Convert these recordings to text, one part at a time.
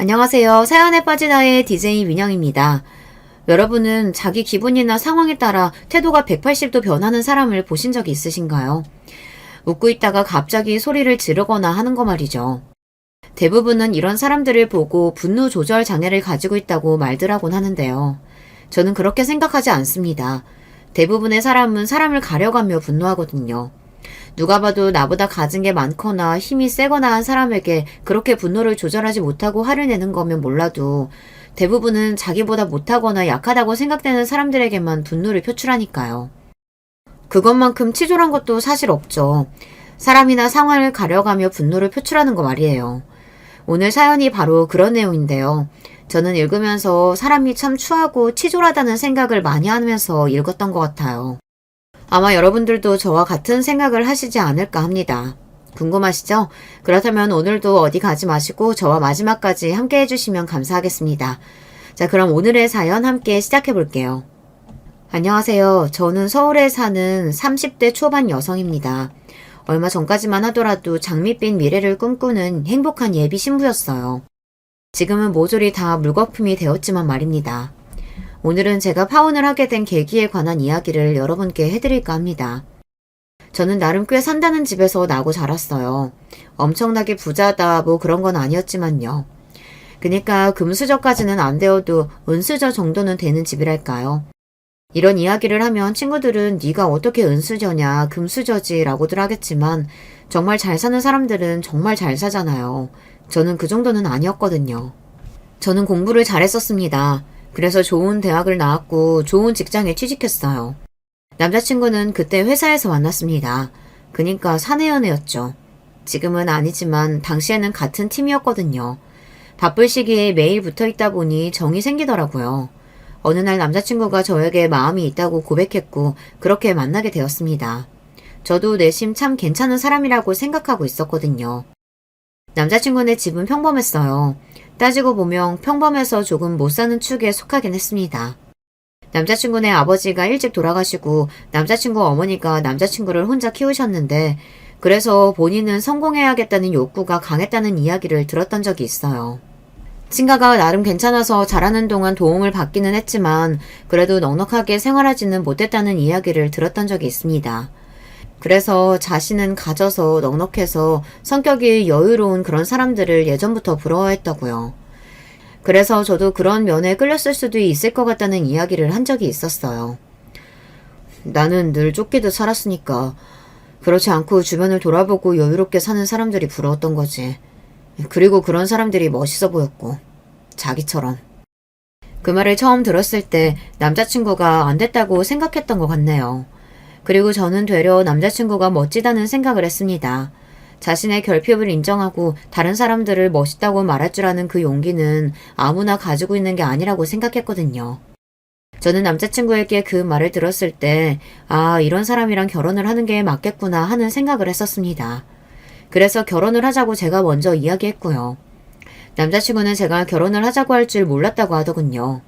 안녕하세요. 사연에 빠진 아이의 DJ 민영입니다. 여러분은 자기 기분이나 상황에 따라 태도가 180도 변하는 사람을 보신 적이 있으신가요? 웃고 있다가 갑자기 소리를 지르거나 하는 거 말이죠. 대부분은 이런 사람들을 보고 분노 조절 장애를 가지고 있다고 말들 하곤 하는데요. 저는 그렇게 생각하지 않습니다. 대부분의 사람은 사람을 가려가며 분노하거든요. 누가 봐도 나보다 가진 게 많거나 힘이 세거나 한 사람에게 그렇게 분노를 조절하지 못하고 화를 내는 거면 몰라도 대부분은 자기보다 못하거나 약하다고 생각되는 사람들에게만 분노를 표출하니까요. 그것만큼 치졸한 것도 사실 없죠. 사람이나 상황을 가려가며 분노를 표출하는 거 말이에요. 오늘 사연이 바로 그런 내용인데요. 저는 읽으면서 사람이 참 추하고 치졸하다는 생각을 많이 하면서 읽었던 것 같아요. 아마 여러분들도 저와 같은 생각을 하시지 않을까 합니다. 궁금하시죠? 그렇다면 오늘도 어디 가지 마시고 저와 마지막까지 함께 해주시면 감사하겠습니다. 자, 그럼 오늘의 사연 함께 시작해 볼게요. 안녕하세요. 저는 서울에 사는 30대 초반 여성입니다. 얼마 전까지만 하더라도 장밋빛 미래를 꿈꾸는 행복한 예비 신부였어요. 지금은 모조리 다 물거품이 되었지만 말입니다. 오늘은 제가 파혼을 하게 된 계기에 관한 이야기를 여러분께 해드릴까 합니다. 저는 나름 꽤 산다는 집에서 나고 자랐어요. 엄청나게 부자다 뭐 그런 건 아니었지만요. 그니까 금수저까지는 안 되어도 은수저 정도는 되는 집이랄까요. 이런 이야기를 하면 친구들은 네가 어떻게 은수저냐 금수저지 라고들 하겠지만 정말 잘 사는 사람들은 정말 잘 사잖아요. 저는 그 정도는 아니었거든요. 저는 공부를 잘했었습니다. 그래서 좋은 대학을 나왔고 좋은 직장에 취직했어요. 남자친구는 그때 회사에서 만났습니다. 그니까 사내연애였죠. 지금은 아니지만 당시에는 같은 팀이었거든요. 바쁠 시기에 매일 붙어있다 보니 정이 생기더라고요. 어느 날 남자친구가 저에게 마음이 있다고 고백했고 그렇게 만나게 되었습니다. 저도 내심 참 괜찮은 사람이라고 생각하고 있었거든요. 남자친구네 집은 평범했어요. 따지고 보면 평범해서 조금 못 사는 축에 속하긴 했습니다. 남자친구네 아버지가 일찍 돌아가시고 남자친구 어머니가 남자친구를 혼자 키우셨는데 그래서 본인은 성공해야겠다는 욕구가 강했다는 이야기를 들었던 적이 있어요. 친가가 나름 괜찮아서 자라는 동안 도움을 받기는 했지만 그래도 넉넉하게 생활하지는 못했다는 이야기를 들었던 적이 있습니다. 그래서 자신은 가져서 넉넉해서 성격이 여유로운 그런 사람들을 예전부터 부러워했다고요. 그래서 저도 그런 면에 끌렸을 수도 있을 것 같다는 이야기를 한 적이 있었어요. 나는 늘 쫓기듯 살았으니까 그렇지 않고 주변을 돌아보고 여유롭게 사는 사람들이 부러웠던 거지. 그리고 그런 사람들이 멋있어 보였고 자기처럼. 그 말을 처음 들었을 때 남자친구가 안 됐다고 생각했던 것 같네요. 그리고 저는 되려 남자친구가 멋지다는 생각을 했습니다. 자신의 결핍을 인정하고 다른 사람들을 멋있다고 말할 줄 아는 그 용기는 아무나 가지고 있는 게 아니라고 생각했거든요. 저는 남자친구에게 그 말을 들었을 때 이런 사람이랑 결혼을 하는 게 맞겠구나 하는 생각을 했었습니다. 그래서 결혼을 하자고 제가 먼저 이야기했고요. 남자친구는 제가 결혼을 하자고 할 줄 몰랐다고 하더군요.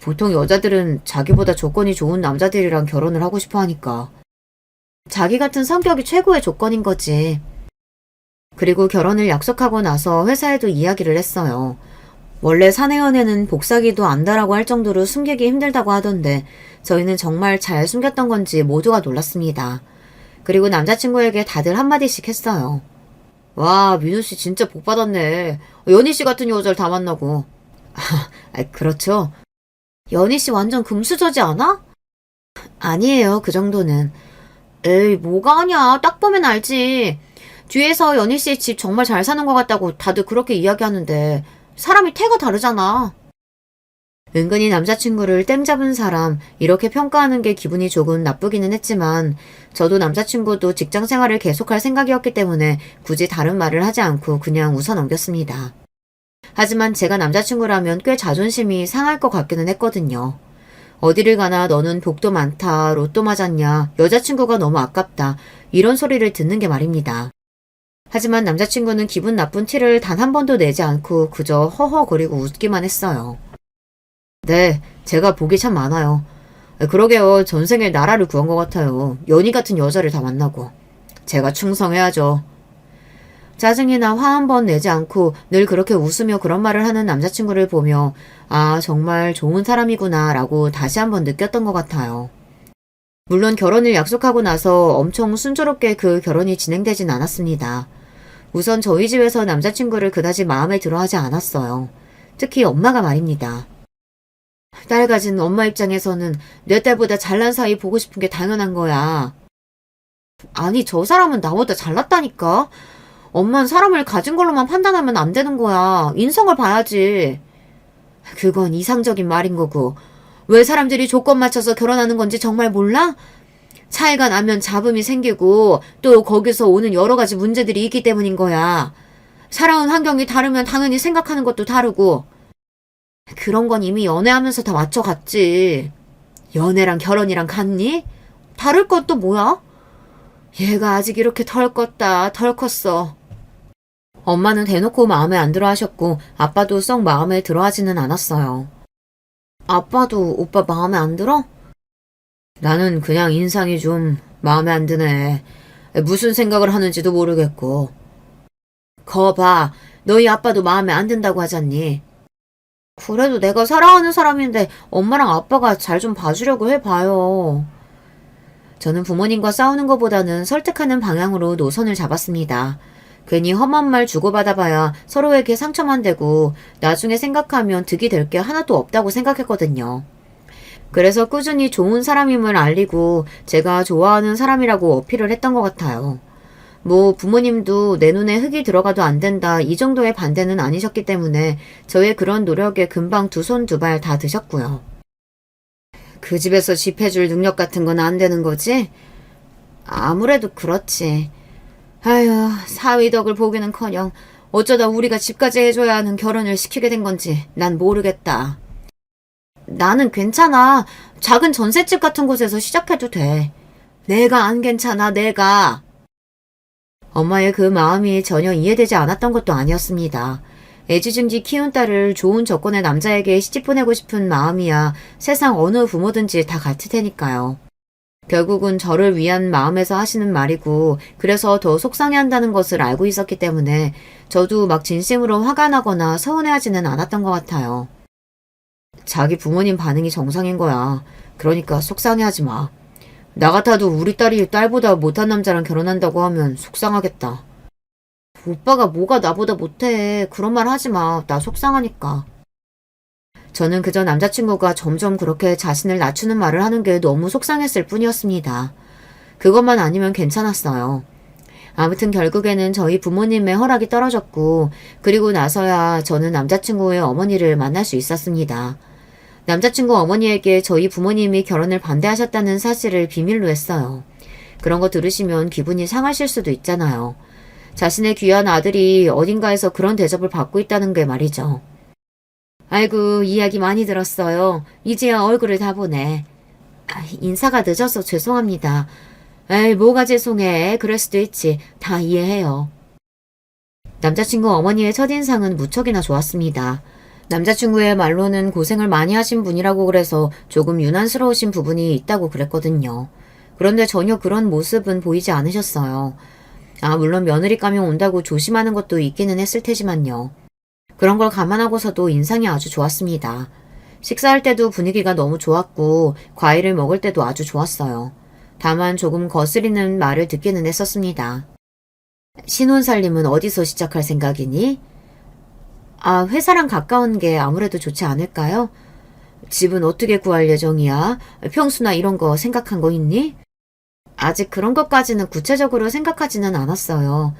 보통 여자들은 자기보다 조건이 좋은 남자들이랑 결혼을 하고 싶어 하니까. 자기 같은 성격이 최고의 조건인 거지. 그리고 결혼을 약속하고 나서 회사에도 이야기를 했어요. 원래 사내연애는 복사기도 안다라고 할 정도로 숨기기 힘들다고 하던데 저희는 정말 잘 숨겼던 건지 모두가 놀랐습니다. 그리고 남자친구에게 다들 한마디씩 했어요. 와, 민우씨 진짜 복받았네. 연희씨 같은 여자를 다 만나고. 그렇죠. 연희씨 완전 금수저지 않아? 아니에요, 그 정도는. 에이, 뭐가 아냐. 딱 보면 알지. 뒤에서 연희씨 집 정말 잘 사는 것 같다고 다들 그렇게 이야기하는데 사람이 태가 다르잖아. 은근히 남자친구를 땜 잡은 사람 이렇게 평가하는 게 기분이 조금 나쁘기는 했지만 저도 남자친구도 직장 생활을 계속할 생각이었기 때문에 굳이 다른 말을 하지 않고 그냥 웃어 넘겼습니다. 하지만 제가 남자친구라면 꽤 자존심이 상할 것 같기는 했거든요. 어디를 가나 너는 복도 많다, 로또 맞았냐, 여자친구가 너무 아깝다 이런 소리를 듣는 게 말입니다. 하지만 남자친구는 기분 나쁜 티를 단 한 번도 내지 않고 그저 허허거리고 웃기만 했어요. 네, 제가 복이 참 많아요. 그러게요. 전생에 나라를 구한 것 같아요. 연희 같은 여자를 다 만나고. 제가 충성해야죠. 짜증이나 화 한 번 내지 않고 늘 그렇게 웃으며 그런 말을 하는 남자친구를 보며 아, 정말 좋은 사람이구나 라고 다시 한번 느꼈던 것 같아요. 물론 결혼을 약속하고 나서 엄청 순조롭게 그 결혼이 진행되진 않았습니다. 우선 저희 집에서 남자친구를 그다지 마음에 들어 하지 않았어요. 특히 엄마가 말입니다. 딸 가진 엄마 입장에서는 내 딸보다 잘난 사이 보고 싶은 게 당연한 거야. 아니, 저 사람은 나보다 잘났다니까? 엄만 사람을 가진 걸로만 판단하면 안 되는 거야. 인성을 봐야지. 그건 이상적인 말인 거고. 왜 사람들이 조건 맞춰서 결혼하는 건지 정말 몰라? 차이가 나면 잡음이 생기고 또 거기서 오는 여러 가지 문제들이 있기 때문인 거야. 살아온 환경이 다르면 당연히 생각하는 것도 다르고. 그런 건 이미 연애하면서 다 맞춰갔지. 연애랑 결혼이랑 같니? 다를 건 또 뭐야? 얘가 아직 이렇게 덜 컸다, 덜 컸어. 엄마는 대놓고 마음에 안 들어 하셨고 아빠도 썩 마음에 들어 하지는 않았어요. 아빠도 오빠 마음에 안 들어? 나는 그냥 인상이 좀 마음에 안 드네. 무슨 생각을 하는지도 모르겠고. 거 봐, 너희 아빠도 마음에 안 든다고 하잖니. 그래도 내가 사랑하는 사람인데 엄마랑 아빠가 잘 좀 봐주려고 해봐요. 저는 부모님과 싸우는 것보다는 설득하는 방향으로 노선을 잡았습니다. 괜히 험한 말 주고받아봐야 서로에게 상처만 되고 나중에 생각하면 득이 될 게 하나도 없다고 생각했거든요. 그래서 꾸준히 좋은 사람임을 알리고 제가 좋아하는 사람이라고 어필을 했던 것 같아요. 뭐 부모님도 내 눈에 흙이 들어가도 안 된다 이 정도의 반대는 아니셨기 때문에 저의 그런 노력에 금방 두 손 두 발 다 드셨고요. 그 집에서 집 해줄 능력 같은 건 안 되는 거지? 아무래도 그렇지. 아휴, 사위 덕을 보기는커녕 어쩌다 우리가 집까지 해줘야 하는 결혼을 시키게 된 건지 난 모르겠다. 나는 괜찮아. 작은 전셋집 같은 곳에서 시작해도 돼. 내가 안 괜찮아, 내가. 엄마의 그 마음이 전혀 이해되지 않았던 것도 아니었습니다. 애지중지 키운 딸을 좋은 조건의 남자에게 시집 보내고 싶은 마음이야 세상 어느 부모든지 다 같을 테니까요. 결국은 저를 위한 마음에서 하시는 말이고 그래서 더 속상해한다는 것을 알고 있었기 때문에 저도 막 진심으로 화가 나거나 서운해하지는 않았던 것 같아요. 자기 부모님 반응이 정상인 거야. 그러니까 속상해하지 마. 나 같아도 우리 딸이 딸보다 못한 남자랑 결혼한다고 하면 속상하겠다. 오빠가 뭐가 나보다 못해. 그런 말 하지 마. 나 속상하니까. 저는 그저 남자친구가 점점 그렇게 자신을 낮추는 말을 하는 게 너무 속상했을 뿐이었습니다. 그것만 아니면 괜찮았어요. 아무튼 결국에는 저희 부모님의 허락이 떨어졌고 그리고 나서야 저는 남자친구의 어머니를 만날 수 있었습니다. 남자친구 어머니에게 저희 부모님이 결혼을 반대하셨다는 사실을 비밀로 했어요. 그런 거 들으시면 기분이 상하실 수도 있잖아요. 자신의 귀한 아들이 어딘가에서 그런 대접을 받고 있다는 게 말이죠. 아이고, 이야기 많이 들었어요. 이제야 얼굴을 다 보네. 인사가 늦어서 죄송합니다. 에이, 뭐가 죄송해. 그럴 수도 있지. 다 이해해요. 남자친구 어머니의 첫인상은 무척이나 좋았습니다. 남자친구의 말로는 고생을 많이 하신 분이라고 그래서 조금 유난스러우신 부분이 있다고 그랬거든요. 그런데 전혀 그런 모습은 보이지 않으셨어요. 물론 며느리 감형 온다고 조심하는 것도 있기는 했을 테지만요. 그런 걸 감안하고서도 인상이 아주 좋았습니다. 식사할 때도 분위기가 너무 좋았고 과일을 먹을 때도 아주 좋았어요. 다만 조금 거스리는 말을 듣기는 했었습니다. 신혼살림은 어디서 시작할 생각이니? 회사랑 가까운 게 아무래도 좋지 않을까요? 집은 어떻게 구할 예정이야? 평수나 이런 거 생각한 거 있니? 아직 그런 것까지는 구체적으로 생각하지는 않았어요.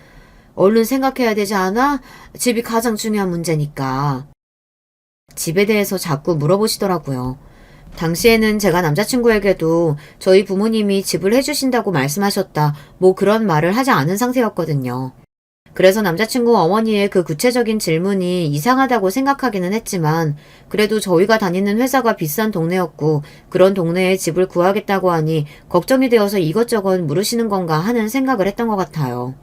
얼른 생각해야 되지 않아? 집이 가장 중요한 문제니까. 집에 대해서 자꾸 물어보시더라고요. 당시에는 제가 남자친구에게도 저희 부모님이 집을 해주신다고 말씀하셨다, 뭐 그런 말을 하지 않은 상태였거든요. 그래서 남자친구 어머니의 그 구체적인 질문이 이상하다고 생각하기는 했지만 그래도 저희가 다니는 회사가 비싼 동네였고 그런 동네에 집을 구하겠다고 하니 걱정이 되어서 이것저것 물으시는 건가 하는 생각을 했던 것 같아요.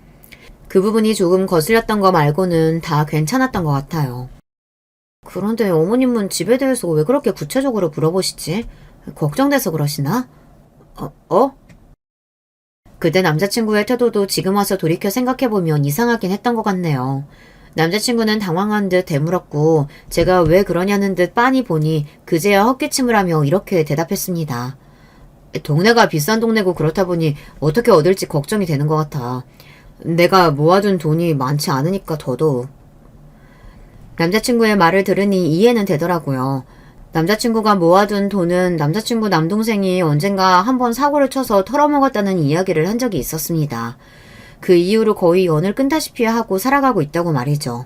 그 부분이 조금 거슬렸던 거 말고는 다 괜찮았던 것 같아요. 그런데 어머님은 집에 대해서 왜 그렇게 구체적으로 물어보시지? 걱정돼서 그러시나? 어? 그때 남자친구의 태도도 지금 와서 돌이켜 생각해보면 이상하긴 했던 것 같네요. 남자친구는 당황한 듯 되물었고 제가 왜 그러냐는 듯 빤히 보니 그제야 헛기침을 하며 이렇게 대답했습니다. 동네가 비싼 동네고 그렇다 보니 어떻게 얻을지 걱정이 되는 것 같아. 내가 모아둔 돈이 많지 않으니까 더더욱. 남자친구의 말을 들으니 이해는 되더라고요. 남자친구가 모아둔 돈은 남자친구 남동생이 언젠가 한번 사고를 쳐서 털어먹었다는 이야기를 한 적이 있었습니다. 그 이후로 거의 연을 끈다시피 하고 살아가고 있다고 말이죠.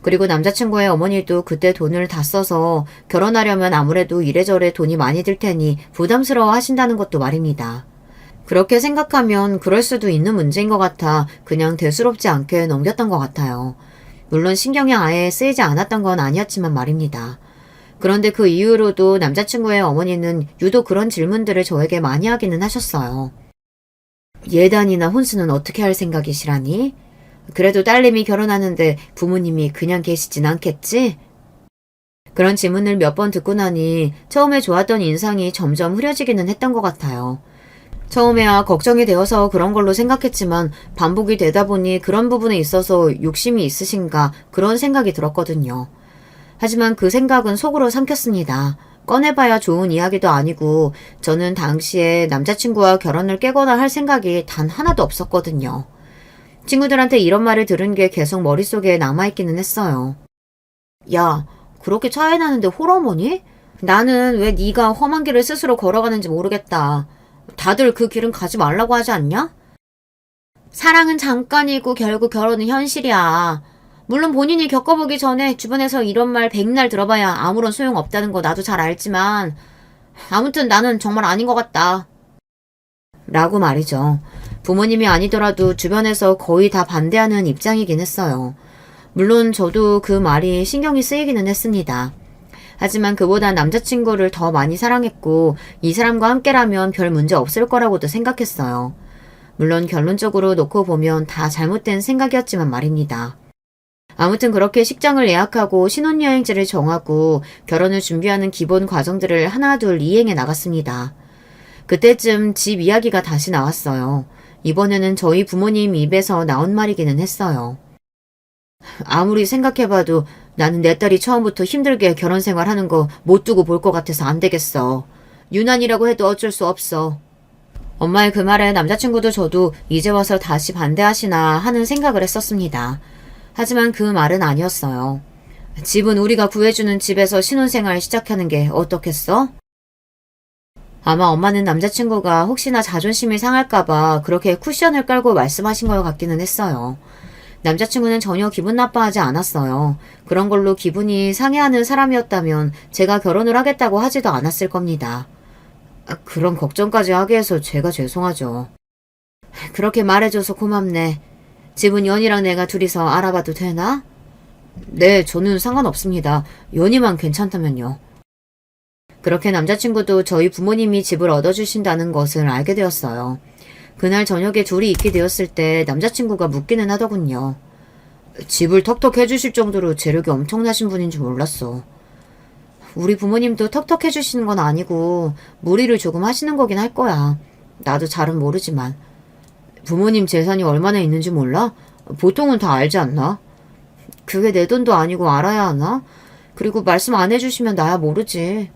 그리고 남자친구의 어머니도 그때 돈을 다 써서 결혼하려면 아무래도 이래저래 돈이 많이 들 테니 부담스러워 하신다는 것도 말입니다. 그렇게 생각하면 그럴 수도 있는 문제인 것 같아 그냥 대수롭지 않게 넘겼던 것 같아요. 물론 신경이 아예 쓰이지 않았던 건 아니었지만 말입니다. 그런데 그 이후로도 남자친구의 어머니는 유독 그런 질문들을 저에게 많이 하기는 하셨어요. 예단이나 혼수는 어떻게 할 생각이시라니? 그래도 딸내미 결혼하는데 부모님이 그냥 계시진 않겠지? 그런 질문을 몇 번 듣고 나니 처음에 좋았던 인상이 점점 흐려지기는 했던 것 같아요. 처음에야 걱정이 되어서 그런 걸로 생각했지만 반복이 되다 보니 그런 부분에 있어서 욕심이 있으신가 그런 생각이 들었거든요. 하지만 그 생각은 속으로 삼켰습니다. 꺼내봐야 좋은 이야기도 아니고 저는 당시에 남자친구와 결혼을 깨거나 할 생각이 단 하나도 없었거든요. 친구들한테 이런 말을 들은 게 계속 머릿속에 남아있기는 했어요. 야, 그렇게 차이 나는데 홀어머니? 나는 왜 네가 험한 길을 스스로 걸어가는지 모르겠다. 다들 그 길은 가지 말라고 하지 않냐? 사랑은 잠깐이고 결국 결혼은 현실이야. 물론 본인이 겪어보기 전에 주변에서 이런 말 백날 들어봐야 아무런 소용없다는 거 나도 잘 알지만 아무튼 나는 정말 아닌 것 같다. 라고 말이죠. 부모님이 아니더라도 주변에서 거의 다 반대하는 입장이긴 했어요. 물론 저도 그 말이 신경이 쓰이기는 했습니다. 하지만 그보다 남자친구를 더 많이 사랑했고 이 사람과 함께라면 별 문제 없을 거라고도 생각했어요. 물론 결론적으로 놓고 보면 다 잘못된 생각이었지만 말입니다. 아무튼 그렇게 식장을 예약하고 신혼여행지를 정하고 결혼을 준비하는 기본 과정들을 하나둘 이행해 나갔습니다. 그때쯤 집 이야기가 다시 나왔어요. 이번에는 저희 부모님 입에서 나온 말이기는 했어요. 아무리 생각해봐도 나는 내 딸이 처음부터 힘들게 결혼 생활하는 거 못 두고 볼 것 같아서 안 되겠어. 유난이라고 해도 어쩔 수 없어. 엄마의 그 말에 남자친구도 저도 이제 와서 다시 반대하시나 하는 생각을 했었습니다. 하지만 그 말은 아니었어요. 집은 우리가 구해주는 집에서 신혼생활 시작하는 게 어떻겠어? 아마 엄마는 남자친구가 혹시나 자존심이 상할까봐 그렇게 쿠션을 깔고 말씀하신 것 같기는 했어요. 남자친구는 전혀 기분 나빠하지 않았어요. 그런 걸로 기분이 상해하는 사람이었다면 제가 결혼을 하겠다고 하지도 않았을 겁니다. 그런 걱정까지 하게 해서 제가 죄송하죠. 그렇게 말해줘서 고맙네. 집은 연이랑 내가 둘이서 알아봐도 되나? 네, 저는 상관없습니다. 연이만 괜찮다면요. 그렇게 남자친구도 저희 부모님이 집을 얻어주신다는 것을 알게 되었어요. 그날 저녁에 둘이 있게 되었을 때 남자친구가 묻기는 하더군요. 집을 턱턱 해주실 정도로 재력이 엄청나신 분인 줄 몰랐어. 우리 부모님도 턱턱 해주시는 건 아니고 무리를 조금 하시는 거긴 할 거야. 나도 잘은 모르지만. 부모님 재산이 얼마나 있는지 몰라? 보통은 다 알지 않나? 그게 내 돈도 아니고 알아야 하나? 그리고 말씀 안 해주시면 나야 모르지.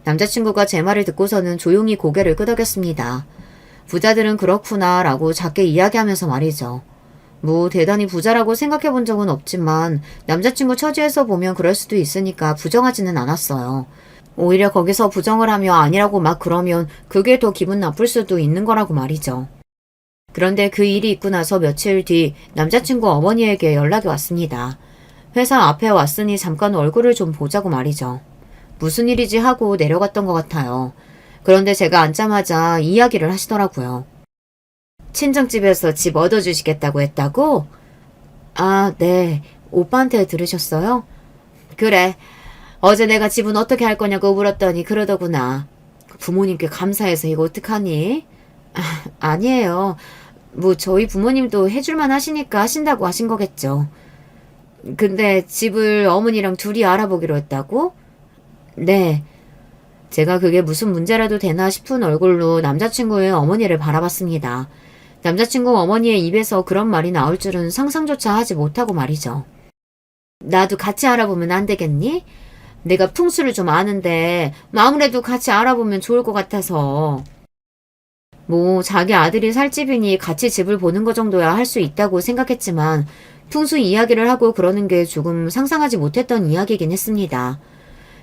남자친구가 제 말을 듣고서는 조용히 고개를 끄덕였습니다. 부자들은 그렇구나 라고 작게 이야기하면서 말이죠. 뭐 대단히 부자라고 생각해 본 적은 없지만 남자친구 처지에서 보면 그럴 수도 있으니까 부정하지는 않았어요. 오히려 거기서 부정을 하며 아니라고 막 그러면 그게 더 기분 나쁠 수도 있는 거라고 말이죠. 그런데 그 일이 있고 나서 며칠 뒤 남자친구 어머니에게 연락이 왔습니다. 회사 앞에 왔으니 잠깐 얼굴을 좀 보자고 말이죠. 무슨 일이지 하고 내려갔던 것 같아요. 그런데 제가 앉자마자 이야기를 하시더라고요. 친정집에서 집 얻어주시겠다고 했다고? 아, 네. 오빠한테 들으셨어요? 그래. 어제 내가 집은 어떻게 할 거냐고 물었더니 그러더구나. 부모님께 감사해서 이거 어떡하니? 아니에요. 뭐 저희 부모님도 해줄만 하시니까 하신다고 하신 거겠죠. 근데 집을 어머니랑 둘이 알아보기로 했다고? 네. 제가 그게 무슨 문제라도 되나 싶은 얼굴로 남자친구의 어머니를 바라봤습니다. 남자친구 어머니의 입에서 그런 말이 나올 줄은 상상조차 하지 못하고 말이죠. 나도 같이 알아보면 안 되겠니? 내가 풍수를 좀 아는데 아무래도 같이 알아보면 좋을 것 같아서. 뭐 자기 아들이 살 집이니 같이 집을 보는 거 정도야 할 수 있다고 생각했지만 풍수 이야기를 하고 그러는 게 조금 상상하지 못했던 이야기이긴 했습니다.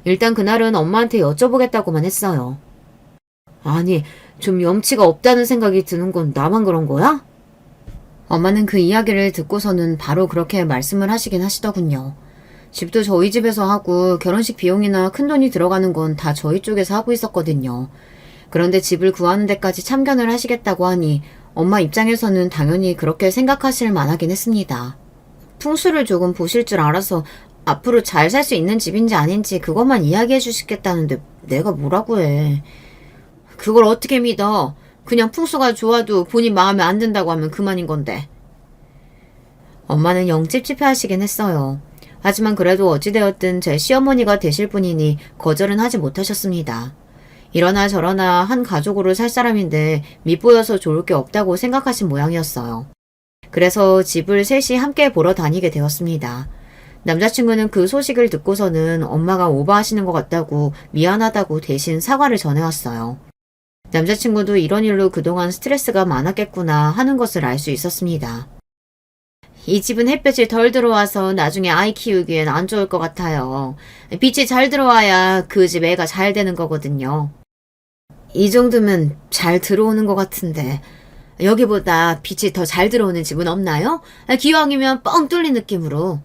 일단 그날은 엄마한테 여쭤보겠다고만 했어요. 아니, 좀 염치가 없다는 생각이 드는 건 나만 그런 거야? 엄마는 그 이야기를 듣고서는 바로 그렇게 말씀을 하시긴 하시더군요. 집도 저희 집에서 하고 결혼식 비용이나 큰돈이 들어가는 건 다 저희 쪽에서 하고 있었거든요. 그런데 집을 구하는 데까지 참견을 하시겠다고 하니 엄마 입장에서는 당연히 그렇게 생각하실 만하긴 했습니다. 풍수를 조금 보실 줄 알아서 앞으로 잘 살 수 있는 집인지 아닌지 그것만 이야기해 주시겠다는데 내가 뭐라고 해. 그걸 어떻게 믿어? 그냥 풍수가 좋아도 본인 마음에 안 든다고 하면 그만인 건데. 엄마는 영 찝찝해하시긴 했어요. 하지만 그래도 어찌되었든 제 시어머니가 되실 분이니 거절은 하지 못하셨습니다. 이러나 저러나 한 가족으로 살 사람인데 밉보여서 좋을 게 없다고 생각하신 모양이었어요. 그래서 집을 셋이 함께 보러 다니게 되었습니다. 남자친구는 그 소식을 듣고서는 엄마가 오버하시는 것 같다고 미안하다고 대신 사과를 전해왔어요. 남자친구도 이런 일로 그동안 스트레스가 많았겠구나 하는 것을 알 수 있었습니다. 이 집은 햇볕이 덜 들어와서 나중에 아이 키우기엔 안 좋을 것 같아요. 빛이 잘 들어와야 그 집 애가 잘 되는 거거든요. 이 정도면 잘 들어오는 것 같은데 여기보다 빛이 더 잘 들어오는 집은 없나요? 기왕이면 뻥 뚫린 느낌으로.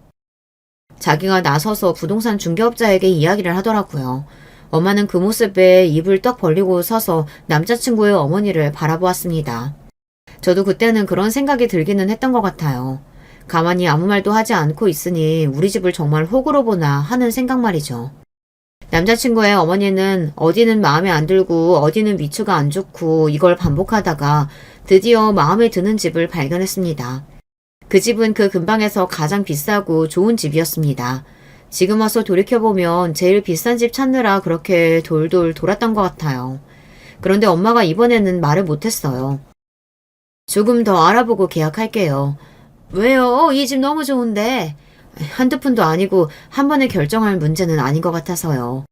자기가 나서서 부동산 중개업자에게 이야기를 하더라고요. 엄마는 그 모습에 입을 떡 벌리고 서서 남자친구의 어머니를 바라보았습니다. 저도 그때는 그런 생각이 들기는 했던 것 같아요. 가만히 아무 말도 하지 않고 있으니 우리 집을 정말 호구로 보나 하는 생각 말이죠. 남자친구의 어머니는 어디는 마음에 안 들고 어디는 위치가 안 좋고 이걸 반복하다가 드디어 마음에 드는 집을 발견했습니다. 그 집은 그 근방에서 가장 비싸고 좋은 집이었습니다. 지금 와서 돌이켜보면 제일 비싼 집 찾느라 그렇게 돌돌 돌았던 것 같아요. 그런데 엄마가 이번에는 말을 못했어요. 조금 더 알아보고 계약할게요. 왜요? 이 집 너무 좋은데. 한두 푼도 아니고 한 번에 결정할 문제는 아닌 것 같아서요.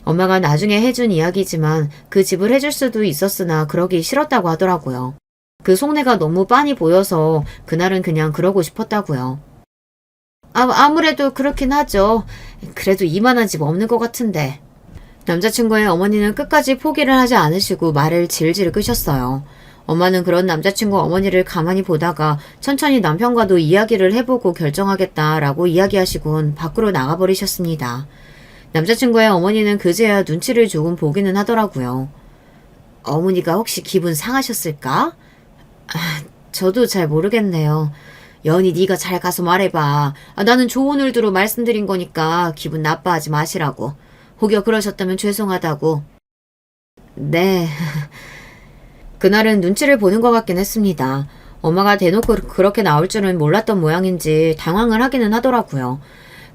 엄마가 나중에 해준 이야기지만 그 집을 해줄 수도 있었으나 그러기 싫었다고 하더라고요. 그 속내가 너무 빤히 보여서 그날은 그냥 그러고 싶었다고요. 아무래도 그렇긴 하죠. 그래도 이만한 집 없는 것 같은데. 남자친구의 어머니는 끝까지 포기를 하지 않으시고 말을 질질 끄셨어요. 엄마는 그런 남자친구 어머니를 가만히 보다가 천천히 남편과도 이야기를 해보고 결정하겠다라고 이야기하시곤 밖으로 나가버리셨습니다. 남자친구의 어머니는 그제야 눈치를 조금 보기는 하더라고요. 어머니가 혹시 기분 상하셨을까? 저도 잘 모르겠네요. 연희 네가 잘 가서 말해봐. 나는 좋은 의도로 말씀드린 거니까 기분 나빠하지 마시라고. 혹여 그러셨다면 죄송하다고. 네. 그날은 눈치를 보는 것 같긴 했습니다. 엄마가 대놓고 그렇게 나올 줄은 몰랐던 모양인지 당황을 하기는 하더라고요.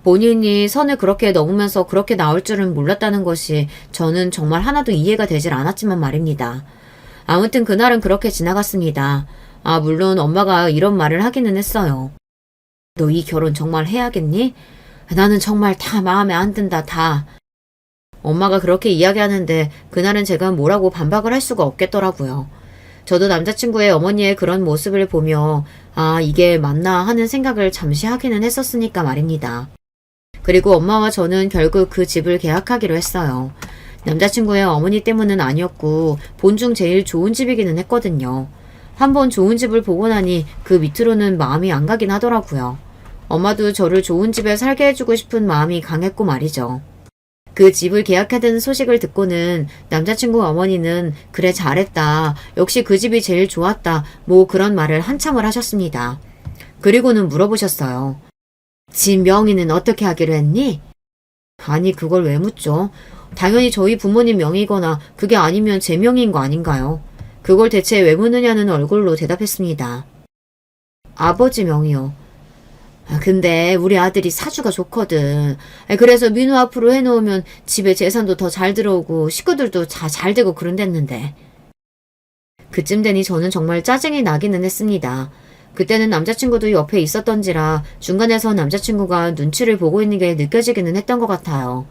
본인이 선을 그렇게 넘으면서 그렇게 나올 줄은 몰랐다는 것이 저는 정말 하나도 이해가 되질 않았지만 말입니다. 아무튼 그날은 그렇게 지나갔습니다. 물론 엄마가 이런 말을 하기는 했어요. 너 이 결혼 정말 해야겠니? 나는 정말 다 마음에 안 든다, 다. 엄마가 그렇게 이야기하는데 그날은 제가 뭐라고 반박을 할 수가 없겠더라고요. 저도 남자친구의 어머니의 그런 모습을 보며 이게 맞나 하는 생각을 잠시 하기는 했었으니까 말입니다. 그리고 엄마와 저는 결국 그 집을 계약하기로 했어요. 남자친구의 어머니 때문은 아니었고 본중 제일 좋은 집이기는 했거든요. 한번 좋은 집을 보고 나니 그 밑으로는 마음이 안 가긴 하더라고요. 엄마도 저를 좋은 집에 살게 해주고 싶은 마음이 강했고 말이죠. 그 집을 계약하던 소식을 듣고는 남자친구 어머니는 그래 잘했다. 역시 그 집이 제일 좋았다. 뭐 그런 말을 한참을 하셨습니다. 그리고는 물어보셨어요. 집 명의는 어떻게 하기로 했니? 아니 그걸 왜 묻죠? 당연히 저희 부모님 명의거나 그게 아니면 제 명의인 거 아닌가요? 그걸 대체 왜 묻느냐는 얼굴로 대답했습니다. 아버지 명의요. 근데 우리 아들이 사주가 좋거든. 그래서 민호 앞으로 해놓으면 집에 재산도 더 잘 들어오고 식구들도 다 잘 되고 그런댔는데. 그쯤 되니 저는 정말 짜증이 나기는 했습니다. 그때는 남자친구도 옆에 있었던지라 중간에서 남자친구가 눈치를 보고 있는 게 느껴지기는 했던 것 같아요.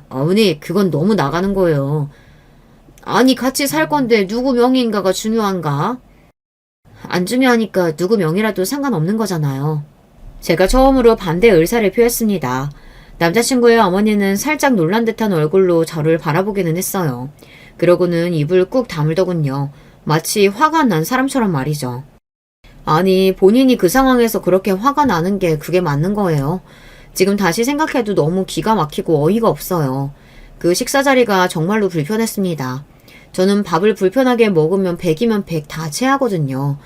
어머니, 그건 너무 나가는 거예요. 아니, 같이 살 건데 누구 명의인가가 중요한가? 안 중요하니까 누구 명의라도 상관없는 거잖아요. 제가 처음으로 반대 의사를 표했습니다. 남자친구의 어머니는 살짝 놀란 듯한 얼굴로 저를 바라보기는 했어요. 그러고는 입을 꾹 다물더군요. 마치 화가 난 사람처럼 말이죠. 아니, 본인이 그 상황에서 그렇게 화가 나는 게 그게 맞는 거예요. 지금 다시 생각해도 너무 기가 막히고 어이가 없어요. 그 식사 자리가 정말로 불편했습니다. 저는 밥을 불편하게 먹으면 100이면 100 다 체하거든요.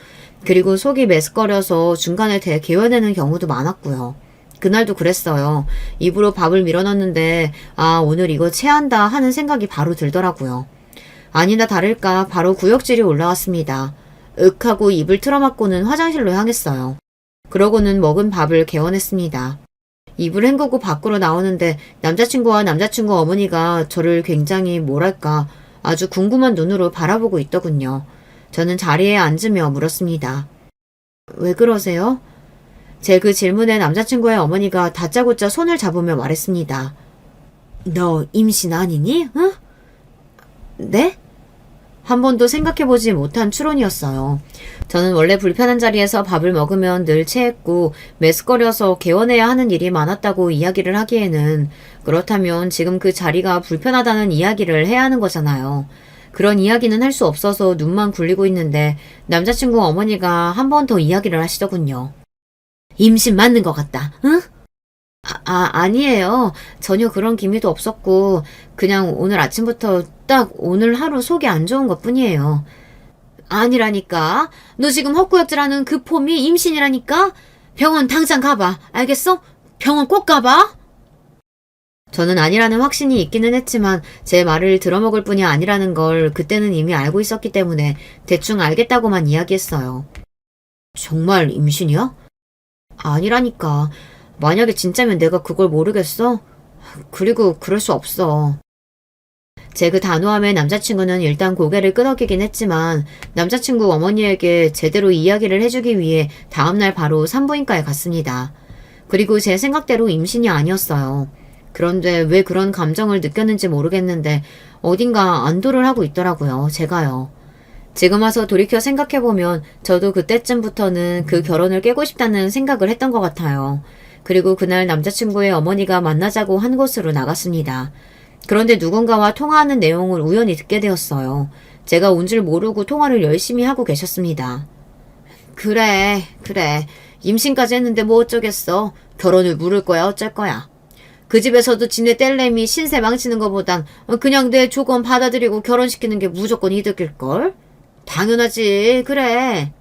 그리고 속이 메스꺼려서 중간에 개워내는 경우도 많았고요. 그날도 그랬어요. 입으로 밥을 밀어넣는데 아, 오늘 이거 체한다 하는 생각이 바로 들더라고요. 아니나 다를까 바로 구역질이 올라왔습니다. 윽 하고 입을 틀어막고는 화장실로 향했어요. 그러고는 먹은 밥을 개워냈습니다. 입을 헹구고 밖으로 나오는데 남자친구와 남자친구 어머니가 저를 굉장히 뭐랄까 아주 궁금한 눈으로 바라보고 있더군요. 저는 자리에 앉으며 물었습니다. 왜 그러세요? 제 그 질문에 남자친구의 어머니가 다짜고짜 손을 잡으며 말했습니다. 너 임신 아니니? 응? 네? 한 번도 생각해보지 못한 추론이었어요. 저는 원래 불편한 자리에서 밥을 먹으면 늘 체했고 메스꺼려서 개원해야 하는 일이 많았다고 이야기를 하기에는 그렇다면 지금 그 자리가 불편하다는 이야기를 해야 하는 거잖아요. 그런 이야기는 할 수 없어서 눈만 굴리고 있는데 남자친구 어머니가 한 번 더 이야기를 하시더군요. 임신 맞는 것 같다. 응? 아니에요. 전혀 그런 기미도 없었고 그냥 오늘 아침부터 딱 오늘 하루 속이 안 좋은 것뿐이에요. 아니라니까. 너 지금 헛구역질하는 그 폼이 임신이라니까. 병원 당장 가봐. 알겠어? 병원 꼭 가봐. 저는 아니라는 확신이 있기는 했지만 제 말을 들어먹을 뿐이 아니라는 걸 그때는 이미 알고 있었기 때문에 대충 알겠다고만 이야기했어요. 정말 임신이야? 아니라니까. 만약에 진짜면 내가 그걸 모르겠어? 그리고 그럴 수 없어. 제 그 단호함에 남자친구는 일단 고개를 끄덕이긴 했지만 남자친구 어머니에게 제대로 이야기를 해주기 위해 다음날 바로 산부인과에 갔습니다. 그리고 제 생각대로 임신이 아니었어요. 그런데 왜 그런 감정을 느꼈는지 모르겠는데 어딘가 안도를 하고 있더라고요. 제가요. 지금 와서 돌이켜 생각해보면 저도 그때쯤부터는 그 결혼을 깨고 싶다는 생각을 했던 것 같아요. 그리고 그날 남자친구의 어머니가 만나자고 한 곳으로 나갔습니다. 그런데 누군가와 통화하는 내용을 우연히 듣게 되었어요. 제가 온 줄 모르고 통화를 열심히 하고 계셨습니다. 그래. 임신까지 했는데 뭐 어쩌겠어. 결혼을 물을 거야 어쩔 거야. 그 집에서도 지네 뗄내미 신세 망치는 것보단 그냥 내 조건 받아들이고 결혼시키는 게 무조건 이득일걸? 당연하지. 그래.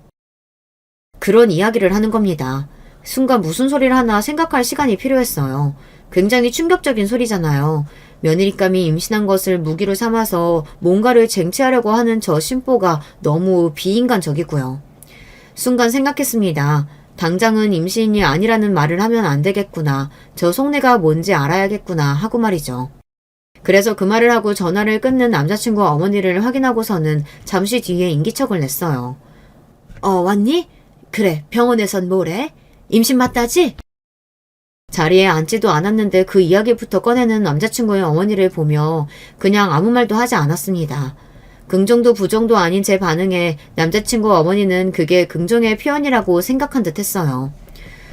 그런 이야기를 하는 겁니다. 순간 무슨 소리를 하나 생각할 시간이 필요했어요. 굉장히 충격적인 소리잖아요. 며느리감이 임신한 것을 무기로 삼아서 뭔가를 쟁취하려고 하는 저 심보가 너무 비인간적이고요. 순간 생각했습니다. 당장은 임신이 아니라는 말을 하면 안 되겠구나. 저 속내가 뭔지 알아야겠구나 하고 말이죠. 그래서 그 말을 하고 전화를 끊는 남자친구 어머니를 확인하고서는 잠시 뒤에 인기척을 냈어요. 왔니? 그래, 병원에선 뭐래? 임신 맞다지? 자리에 앉지도 않았는데 그 이야기부터 꺼내는 남자친구의 어머니를 보며 그냥 아무 말도 하지 않았습니다. 긍정도 부정도 아닌 제 반응에 남자친구 어머니는 그게 긍정의 표현이라고 생각한 듯 했어요.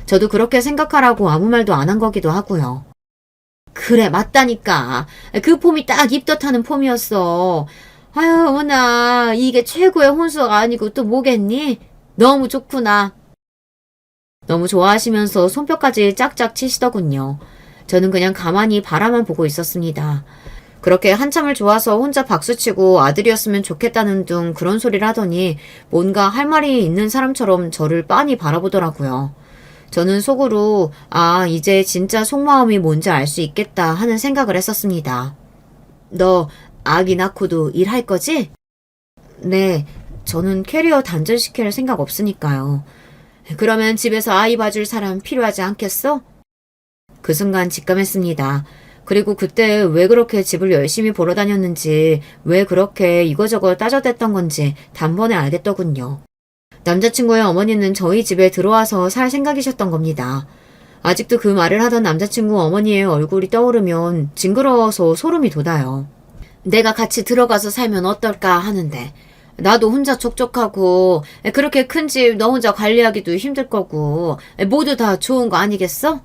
저도 그렇게 생각하라고 아무 말도 안 한 거기도 하고요. 그래, 맞다니까. 그 폼이 딱 입덧하는 폼이었어. 아유, 어머나, 이게 최고의 혼수가 아니고 또 뭐겠니? 너무 좋구나. 너무 좋아하시면서 손뼉까지 짝짝 치시더군요. 저는 그냥 가만히 바라만 보고 있었습니다. 그렇게 한참을 좋아서 혼자 박수치고 아들이었으면 좋겠다는 둥 그런 소리를 하더니 뭔가 할 말이 있는 사람처럼 저를 빤히 바라보더라고요. 저는 속으로 이제 진짜 속마음이 뭔지 알 수 있겠다 하는 생각을 했었습니다. 너 아기 낳고도 일할 거지? 네, 저는 캐리어 단절시킬 생각 없으니까요. 그러면 집에서 아이 봐줄 사람 필요하지 않겠어? 그 순간 직감했습니다. 그리고 그때 왜 그렇게 집을 열심히 보러 다녔는지, 왜 그렇게 이거저거 따져댔던 건지 단번에 알겠더군요. 남자친구의 어머니는 저희 집에 들어와서 살 생각이셨던 겁니다. 아직도 그 말을 하던 남자친구 어머니의 얼굴이 떠오르면 징그러워서 소름이 돋아요. 내가 같이 들어가서 살면 어떨까 하는데, 나도 혼자 촉촉하고 그렇게 큰 집 너 혼자 관리하기도 힘들 거고 모두 다 좋은 거 아니겠어?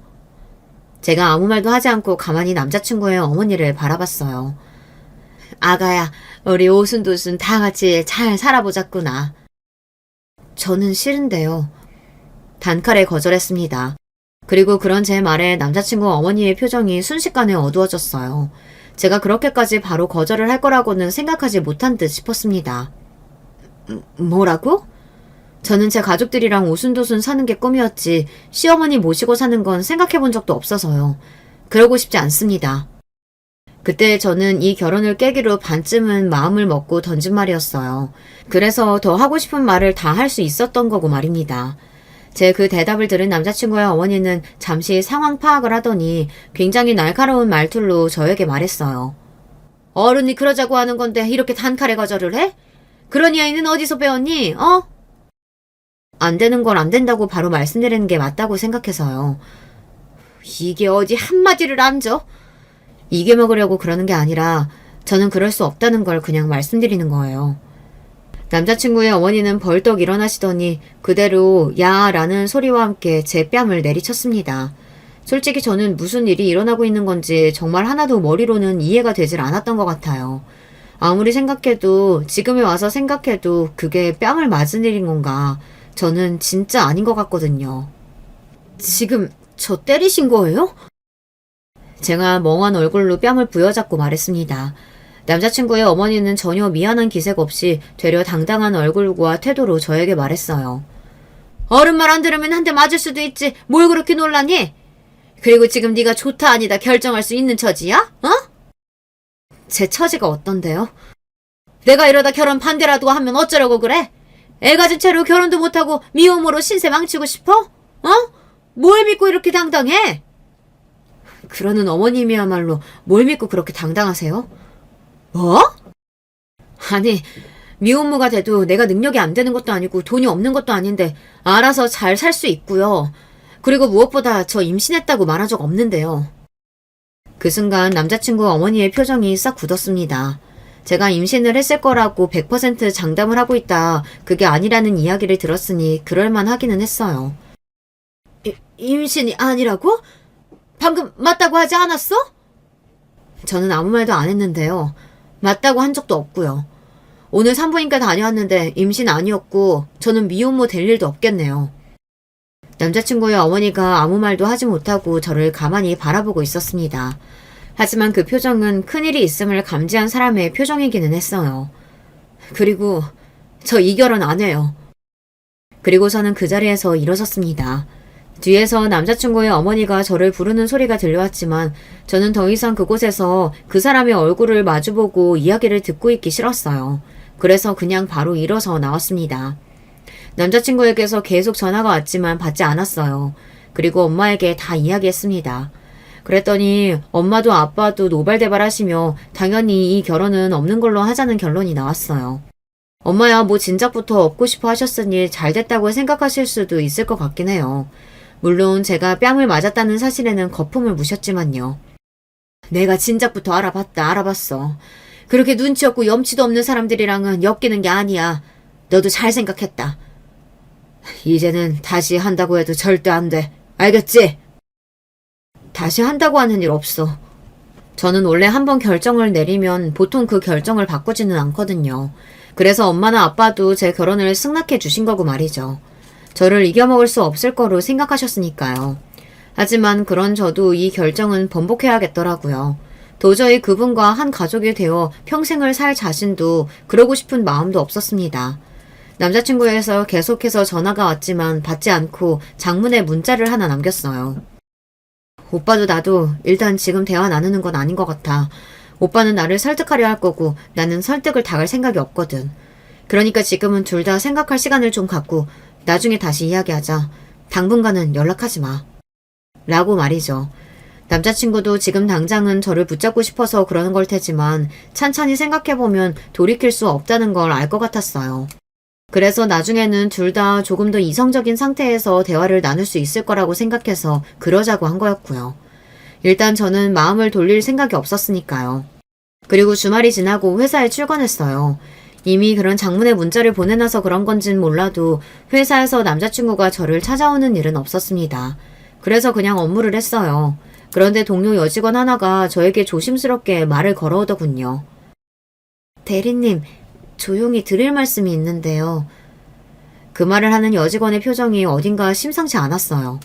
제가 아무 말도 하지 않고 가만히 남자친구의 어머니를 바라봤어요. 아가야, 우리 오순도순 다 같이 잘 살아보자꾸나. 저는 싫은데요. 단칼에 거절했습니다. 그리고 그런 제 말에 남자친구 어머니의 표정이 순식간에 어두워졌어요. 제가 그렇게까지 바로 거절을 할 거라고는 생각하지 못한 듯 싶었습니다. 뭐라고? 저는 제 가족들이랑 오순도순 사는 게 꿈이었지 시어머니 모시고 사는 건 생각해 본 적도 없어서요. 그러고 싶지 않습니다. 그때 저는 이 결혼을 깨기로 반쯤은 마음을 먹고 던진 말이었어요. 그래서 더 하고 싶은 말을 다 할 수 있었던 거고 말입니다. 제 그 대답을 들은 남자친구의 어머니는 잠시 상황 파악을 하더니 굉장히 날카로운 말투로 저에게 말했어요. 어른이 그러자고 하는 건데 이렇게 단칼에 거절을 해? 그런 이야기는 어디서 배웠니? 어? 안 되는 걸 안 된다고 바로 말씀드리는 게 맞다고 생각해서요. 이게 어디 한마디를 안 줘? 이겨먹으려고 그러는 게 아니라 저는 그럴 수 없다는 걸 그냥 말씀드리는 거예요. 남자친구의 어머니는 벌떡 일어나시더니 그대로 야 라는 소리와 함께 제 뺨을 내리쳤습니다. 솔직히 저는 무슨 일이 일어나고 있는 건지 정말 하나도 머리로는 이해가 되질 않았던 것 같아요. 아무리 생각해도 지금에 와서 생각해도 그게 뺨을 맞은 일인 건가 저는 진짜 아닌 것 같거든요. 지금 저 때리신 거예요? 제가 멍한 얼굴로 뺨을 부여잡고 말했습니다. 남자친구의 어머니는 전혀 미안한 기색 없이 되려 당당한 얼굴과 태도로 저에게 말했어요. 어른 말 안 들으면 한 대 맞을 수도 있지 뭘 그렇게 놀라니? 그리고 지금 네가 좋다 아니다 결정할 수 있는 처지야? 어? 제 처지가 어떤데요? 내가 이러다 결혼 반대라도 하면 어쩌려고 그래? 애 가진 채로 결혼도 못하고 미혼모로 신세 망치고 싶어? 어? 뭘 믿고 이렇게 당당해? 그러는 어머님이야말로 뭘 믿고 그렇게 당당하세요? 뭐? 아니, 미혼모가 돼도 내가 능력이 안 되는 것도 아니고 돈이 없는 것도 아닌데 알아서 잘 살 수 있고요. 그리고 무엇보다 저 임신했다고 말한 적 없는데요. 그 순간 남자친구 어머니의 표정이 싹 굳었습니다. 제가 임신을 했을 거라고 100% 장담을 하고 있다. 그게 아니라는 이야기를 들었으니 그럴만 하기는 했어요. 임신이 아니라고? 방금 맞다고 하지 않았어? 저는 아무 말도 안 했는데요. 맞다고 한 적도 없고요. 오늘 산부인과 다녀왔는데 임신 아니었고 저는 미혼모 될 일도 없겠네요. 남자친구의 어머니가 아무 말도 하지 못하고 저를 가만히 바라보고 있었습니다. 하지만 그 표정은 큰일이 있음을 감지한 사람의 표정이기는 했어요. 그리고 저 이 결혼 안 해요. 그리고서는 그 자리에서 일어섰습니다. 뒤에서 남자친구의 어머니가 저를 부르는 소리가 들려왔지만 저는 더 이상 그곳에서 그 사람의 얼굴을 마주보고 이야기를 듣고 있기 싫었어요. 그래서 그냥 바로 일어서 나왔습니다. 남자친구에게서 계속 전화가 왔지만 받지 않았어요. 그리고 엄마에게 다 이야기했습니다. 그랬더니 엄마도 아빠도 노발대발하시며 당연히 이 결혼은 없는 걸로 하자는 결론이 나왔어요. 엄마야 뭐 진작부터 얻고 싶어 하셨으니 잘 됐다고 생각하실 수도 있을 것 같긴 해요. 물론 제가 뺨을 맞았다는 사실에는 거품을 무셨지만요. 내가 진작부터 알아봤어. 그렇게 눈치 없고 염치도 없는 사람들이랑은 엮이는 게 아니야. 너도 잘 생각했다. 이제는 다시 한다고 해도 절대 안 돼. 알겠지? 다시 한다고 하는 일 없어. 저는 원래 한번 결정을 내리면 보통 그 결정을 바꾸지는 않거든요. 그래서 엄마나 아빠도 제 결혼을 승낙해 주신 거고 말이죠. 저를 이겨먹을 수 없을 거로 생각하셨으니까요. 하지만 그런 저도 이 결정은 번복해야겠더라고요. 도저히 그분과 한 가족이 되어 평생을 살 자신도 그러고 싶은 마음도 없었습니다. 남자친구에서 계속해서 전화가 왔지만 받지 않고 장문의 문자를 하나 남겼어요. 오빠도 나도 일단 지금 대화 나누는 건 아닌 것 같아. 오빠는 나를 설득하려 할 거고 나는 설득을 당할 생각이 없거든. 그러니까 지금은 둘 다 생각할 시간을 좀 갖고 나중에 다시 이야기하자. 당분간은 연락하지 마. 라고 말이죠. 남자친구도 지금 당장은 저를 붙잡고 싶어서 그러는 걸 테지만 찬찬히 생각해보면 돌이킬 수 없다는 걸 알 것 같았어요. 그래서 나중에는 둘 다 조금 더 이성적인 상태에서 대화를 나눌 수 있을 거라고 생각해서 그러자고 한 거였고요. 일단 저는 마음을 돌릴 생각이 없었으니까요. 그리고 주말이 지나고 회사에 출근했어요. 이미 그런 장문의 문자를 보내놔서 그런 건진 몰라도 회사에서 남자친구가 저를 찾아오는 일은 없었습니다. 그래서 그냥 업무를 했어요. 그런데 동료 여직원 하나가 저에게 조심스럽게 말을 걸어오더군요. 대리님, 조용히 드릴 말씀이 있는데요. 그 말을 하는 여직원의 표정이 어딘가 심상치 않았어요.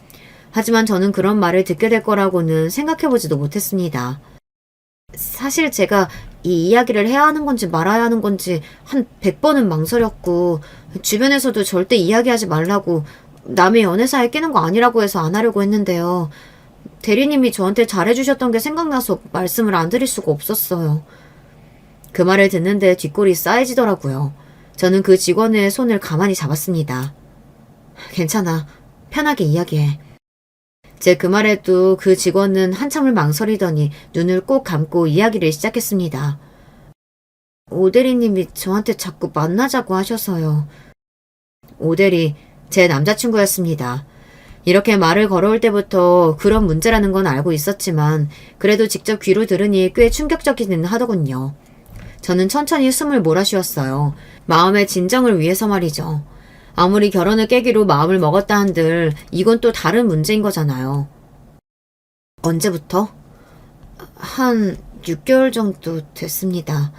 하지만 저는 그런 말을 듣게 될 거라고는 생각해보지도 못했습니다. 사실 제가 이 이야기를 해야 하는 건지 말아야 하는 건지 한 100번은 망설였고 주변에서도 절대 이야기하지 말라고 남의 연애사에 끼는 거 아니라고 해서 안 하려고 했는데요. 대리님이 저한테 잘해주셨던 게 생각나서 말씀을 안 드릴 수가 없었어요. 그 말을 듣는데 뒷골이 싸해지더라고요. 저는 그 직원의 손을 가만히 잡았습니다. 괜찮아. 편하게 이야기해. 제 그 말에도 그 직원은 한참을 망설이더니 눈을 꼭 감고 이야기를 시작했습니다. 오대리님이 저한테 자꾸 만나자고 하셔서요. 오대리, 제 남자친구였습니다. 이렇게 말을 걸어올 때부터 그런 문제라는 건 알고 있었지만 그래도 직접 귀로 들으니 꽤 충격적이긴 하더군요. 저는 천천히 숨을 몰아쉬었어요. 마음의 진정을 위해서 말이죠. 아무리 결혼을 깨기로 마음을 먹었다 한들 이건 또 다른 문제인 거잖아요. 언제부터? 한 6개월 정도 됐습니다.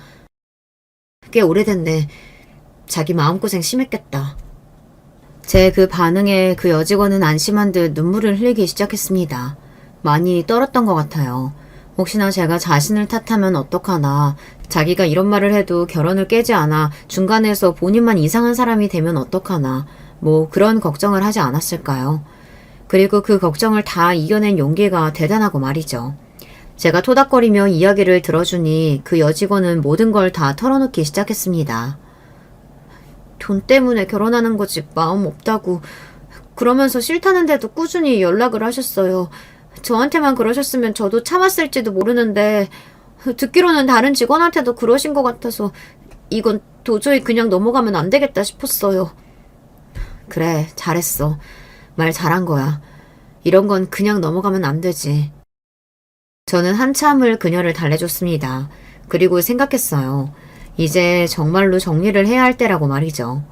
꽤 오래됐네. 자기 마음고생 심했겠다. 제 그 반응에 그 여직원은 안심한 듯 눈물을 흘리기 시작했습니다. 많이 떨었던 것 같아요. 혹시나 제가 자신을 탓하면 어떡하나, 자기가 이런 말을 해도 결혼을 깨지 않아 중간에서 본인만 이상한 사람이 되면 어떡하나, 뭐 그런 걱정을 하지 않았을까요? 그리고 그 걱정을 다 이겨낸 용기가 대단하고 말이죠. 제가 토닥거리며 이야기를 들어주니 그 여직원은 모든 걸 다 털어놓기 시작했습니다. 돈 때문에 결혼하는 거지 마음 없다고 그러면서 싫다는데도 꾸준히 연락을 하셨어요. 저한테만 그러셨으면 저도 참았을지도 모르는데 듣기로는 다른 직원한테도 그러신 것 같아서 이건 도저히 그냥 넘어가면 안 되겠다 싶었어요. 그래, 잘했어. 말 잘한 거야. 이런 건 그냥 넘어가면 안 되지. 저는 한참을 그녀를 달래줬습니다. 그리고 생각했어요. 이제 정말로 정리를 해야 할 때라고 말이죠.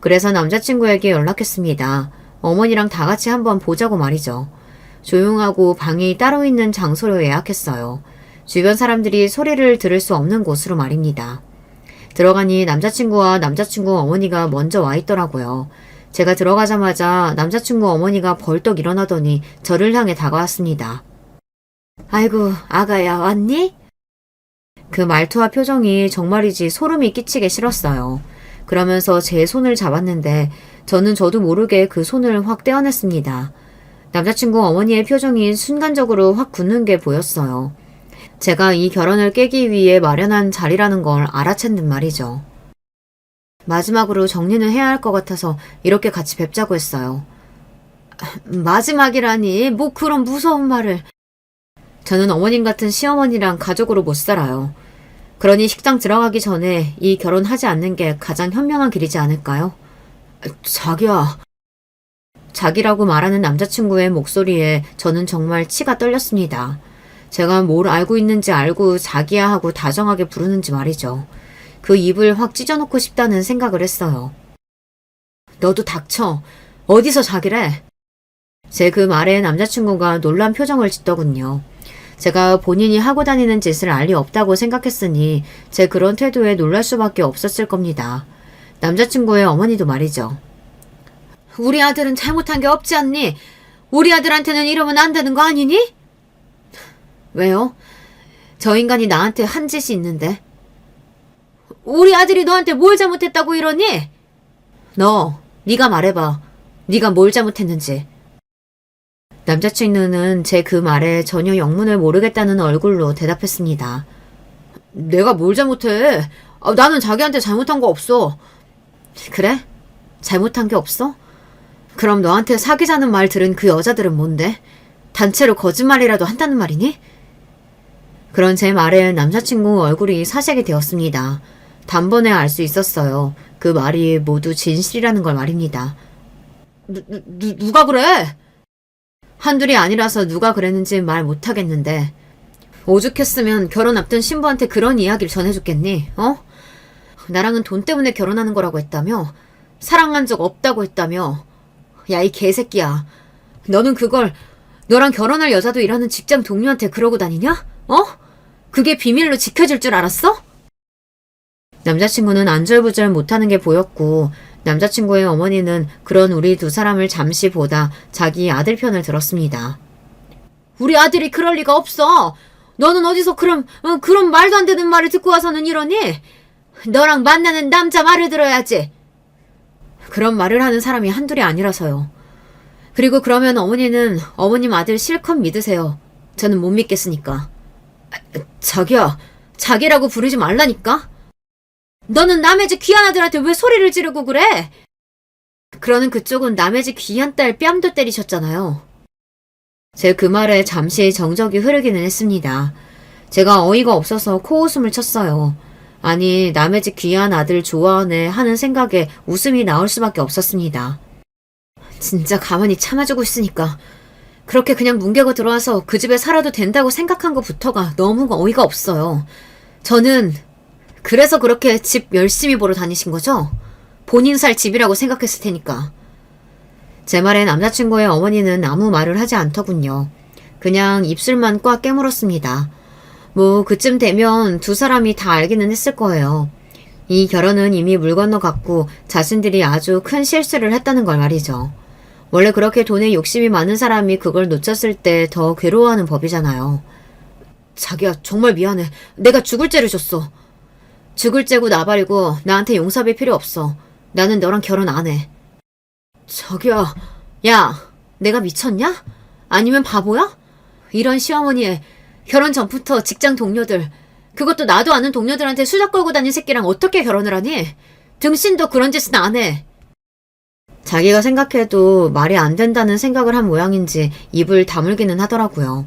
그래서 남자친구에게 연락했습니다. 어머니랑 다 같이 한번 보자고 말이죠. 조용하고 방이 따로 있는 장소로 예약했어요. 주변 사람들이 소리를 들을 수 없는 곳으로 말입니다. 들어가니 남자친구와 남자친구 어머니가 먼저 와 있더라고요. 제가 들어가자마자 남자친구 어머니가 벌떡 일어나더니 저를 향해 다가왔습니다. 아이고, 아가야, 왔니? 그 말투와 표정이 정말이지 소름이 끼치게 싫었어요. 그러면서 제 손을 잡았는데 저는 저도 모르게 그 손을 확 떼어냈습니다. 남자친구 어머니의 표정이 순간적으로 확 굳는 게 보였어요. 제가 이 결혼을 깨기 위해 마련한 자리라는 걸 알아챘는 말이죠. 마지막으로 정리는 해야 할 것 같아서 이렇게 같이 뵙자고 했어요. 마지막이라니, 뭐 그런 무서운 말을. 저는 어머님 같은 시어머니랑 가족으로 못 살아요. 그러니 식당 들어가기 전에 이 결혼하지 않는 게 가장 현명한 길이지 않을까요? 자기야. 자기라고 말하는 남자친구의 목소리에 저는 정말 치가 떨렸습니다. 제가 뭘 알고 있는지 알고 자기야 하고 다정하게 부르는지 말이죠. 그 입을 확 찢어놓고 싶다는 생각을 했어요. 너도 닥쳐. 어디서 자기래? 제 그 말에 남자친구가 놀란 표정을 짓더군요. 제가 본인이 하고 다니는 짓을 알 리 없다고 생각했으니 제 그런 태도에 놀랄 수밖에 없었을 겁니다. 남자친구의 어머니도 말이죠. 우리 아들은 잘못한 게 없지 않니? 우리 아들한테는 이러면 안 되는 거 아니니? 왜요? 저 인간이 나한테 한 짓이 있는데. 우리 아들이 너한테 뭘 잘못했다고 이러니? 네가 말해봐. 네가 뭘 잘못했는지. 남자친구는 제 그 말에 전혀 영문을 모르겠다는 얼굴로 대답했습니다. 내가 뭘 잘못해? 나는 자기한테 잘못한 거 없어. 그래? 잘못한 게 없어? 그럼 너한테 사귀자는 말 들은 그 여자들은 뭔데? 단체로 거짓말이라도 한다는 말이니? 그런 제 말에 남자친구 얼굴이 사색이 되었습니다. 단번에 알 수 있었어요. 그 말이 모두 진실이라는 걸 말입니다. 누가 그래? 한둘이 아니라서 누가 그랬는지 말 못하겠는데 오죽했으면 결혼 앞둔 신부한테 그런 이야기를 전해줬겠니? 어? 나랑은 돈 때문에 결혼하는 거라고 했다며? 사랑한 적 없다고 했다며? 야, 이 개새끼야. 너는 그걸 너랑 결혼할 여자도 일하는 직장 동료한테 그러고 다니냐? 어? 그게 비밀로 지켜질 줄 알았어? 남자친구는 안절부절 못하는 게 보였고 남자친구의 어머니는 그런 우리 두 사람을 잠시 보다 자기 아들 편을 들었습니다. 우리 아들이 그럴 리가 없어. 너는 어디서 그런 말도 안 되는 말을 듣고 와서는 이러니? 너랑 만나는 남자 말을 들어야지. 그런 말을 하는 사람이 한둘이 아니라서요. 그리고 그러면 어머니는 어머님 아들 실컷 믿으세요. 저는 못 믿겠으니까. 자기야, 자기라고 부르지 말라니까? 너는 남의 집 귀한 아들한테 왜 소리를 지르고 그래? 그러는 그쪽은 남의 집 귀한 딸 뺨도 때리셨잖아요. 제 그 말에 잠시 정적이 흐르기는 했습니다. 제가 어이가 없어서 코웃음을 쳤어요. 아니, 남의 집 귀한 아들 좋아하네 하는 생각에 웃음이 나올 수밖에 없었습니다. 진짜 가만히 참아주고 있으니까 그렇게 그냥 뭉개고 들어와서 그 집에 살아도 된다고 생각한 것부터가 너무 어이가 없어요. 저는 그래서 그렇게 집 열심히 보러 다니신 거죠? 본인 살 집이라고 생각했을 테니까. 제 말에 남자친구의 어머니는 아무 말을 하지 않더군요. 그냥 입술만 꽉 깨물었습니다. 뭐 그쯤 되면 두 사람이 다 알기는 했을 거예요. 이 결혼은 이미 물 건너갔고 자신들이 아주 큰 실수를 했다는 걸 말이죠. 원래 그렇게 돈에 욕심이 많은 사람이 그걸 놓쳤을 때 더 괴로워하는 법이잖아요. 자기야, 정말 미안해. 내가 죽을 죄를 졌어. 죽을 죄고 나발이고 나한테 용서비 필요 없어. 나는 너랑 결혼 안 해. 자기야, 야, 내가 미쳤냐? 아니면 바보야? 이런 시어머니의 결혼 전부터 직장 동료들, 그것도 나도 아는 동료들한테 수작 걸고 다닌 새끼랑 어떻게 결혼을 하니? 등신도 그런 짓은 안 해. 자기가 생각해도 말이 안 된다는 생각을 한 모양인지 입을 다물기는 하더라고요.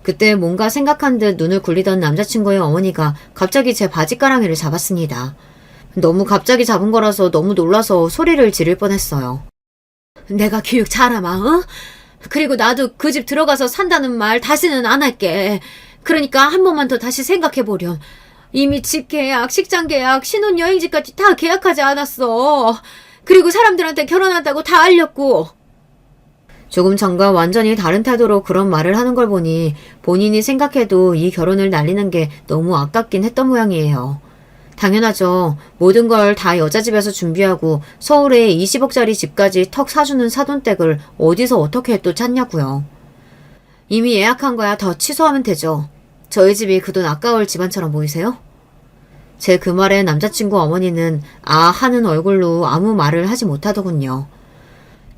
그때 뭔가 생각한 듯 눈을 굴리던 남자친구의 어머니가 갑자기 제 바지가랑이를 잡았습니다. 너무 갑자기 잡은 거라서 너무 놀라서 소리를 지를 뻔했어요. 내가 교육 잘하마, 어? 그리고 나도 그 집 들어가서 산다는 말 다시는 안 할게. 그러니까 한 번만 더 다시 생각해보렴. 이미 집 계약, 식장 계약, 신혼여행지까지 다 계약하지 않았어. 그리고 사람들한테 결혼한다고 다 알렸고. 조금 전과 완전히 다른 태도로 그런 말을 하는 걸 보니 본인이 생각해도 이 결혼을 날리는 게 너무 아깝긴 했던 모양이에요. 당연하죠. 모든 걸 다 여자 집에서 준비하고 서울에 20억짜리 집까지 턱 사주는 사돈댁을 어디서 어떻게 또 찾냐고요. 이미 예약한 거야 더 취소하면 되죠. 저희 집이 그 돈 아까울 집안처럼 보이세요? 제 그 말에 남자친구 어머니는 아 하는 얼굴로 아무 말을 하지 못하더군요.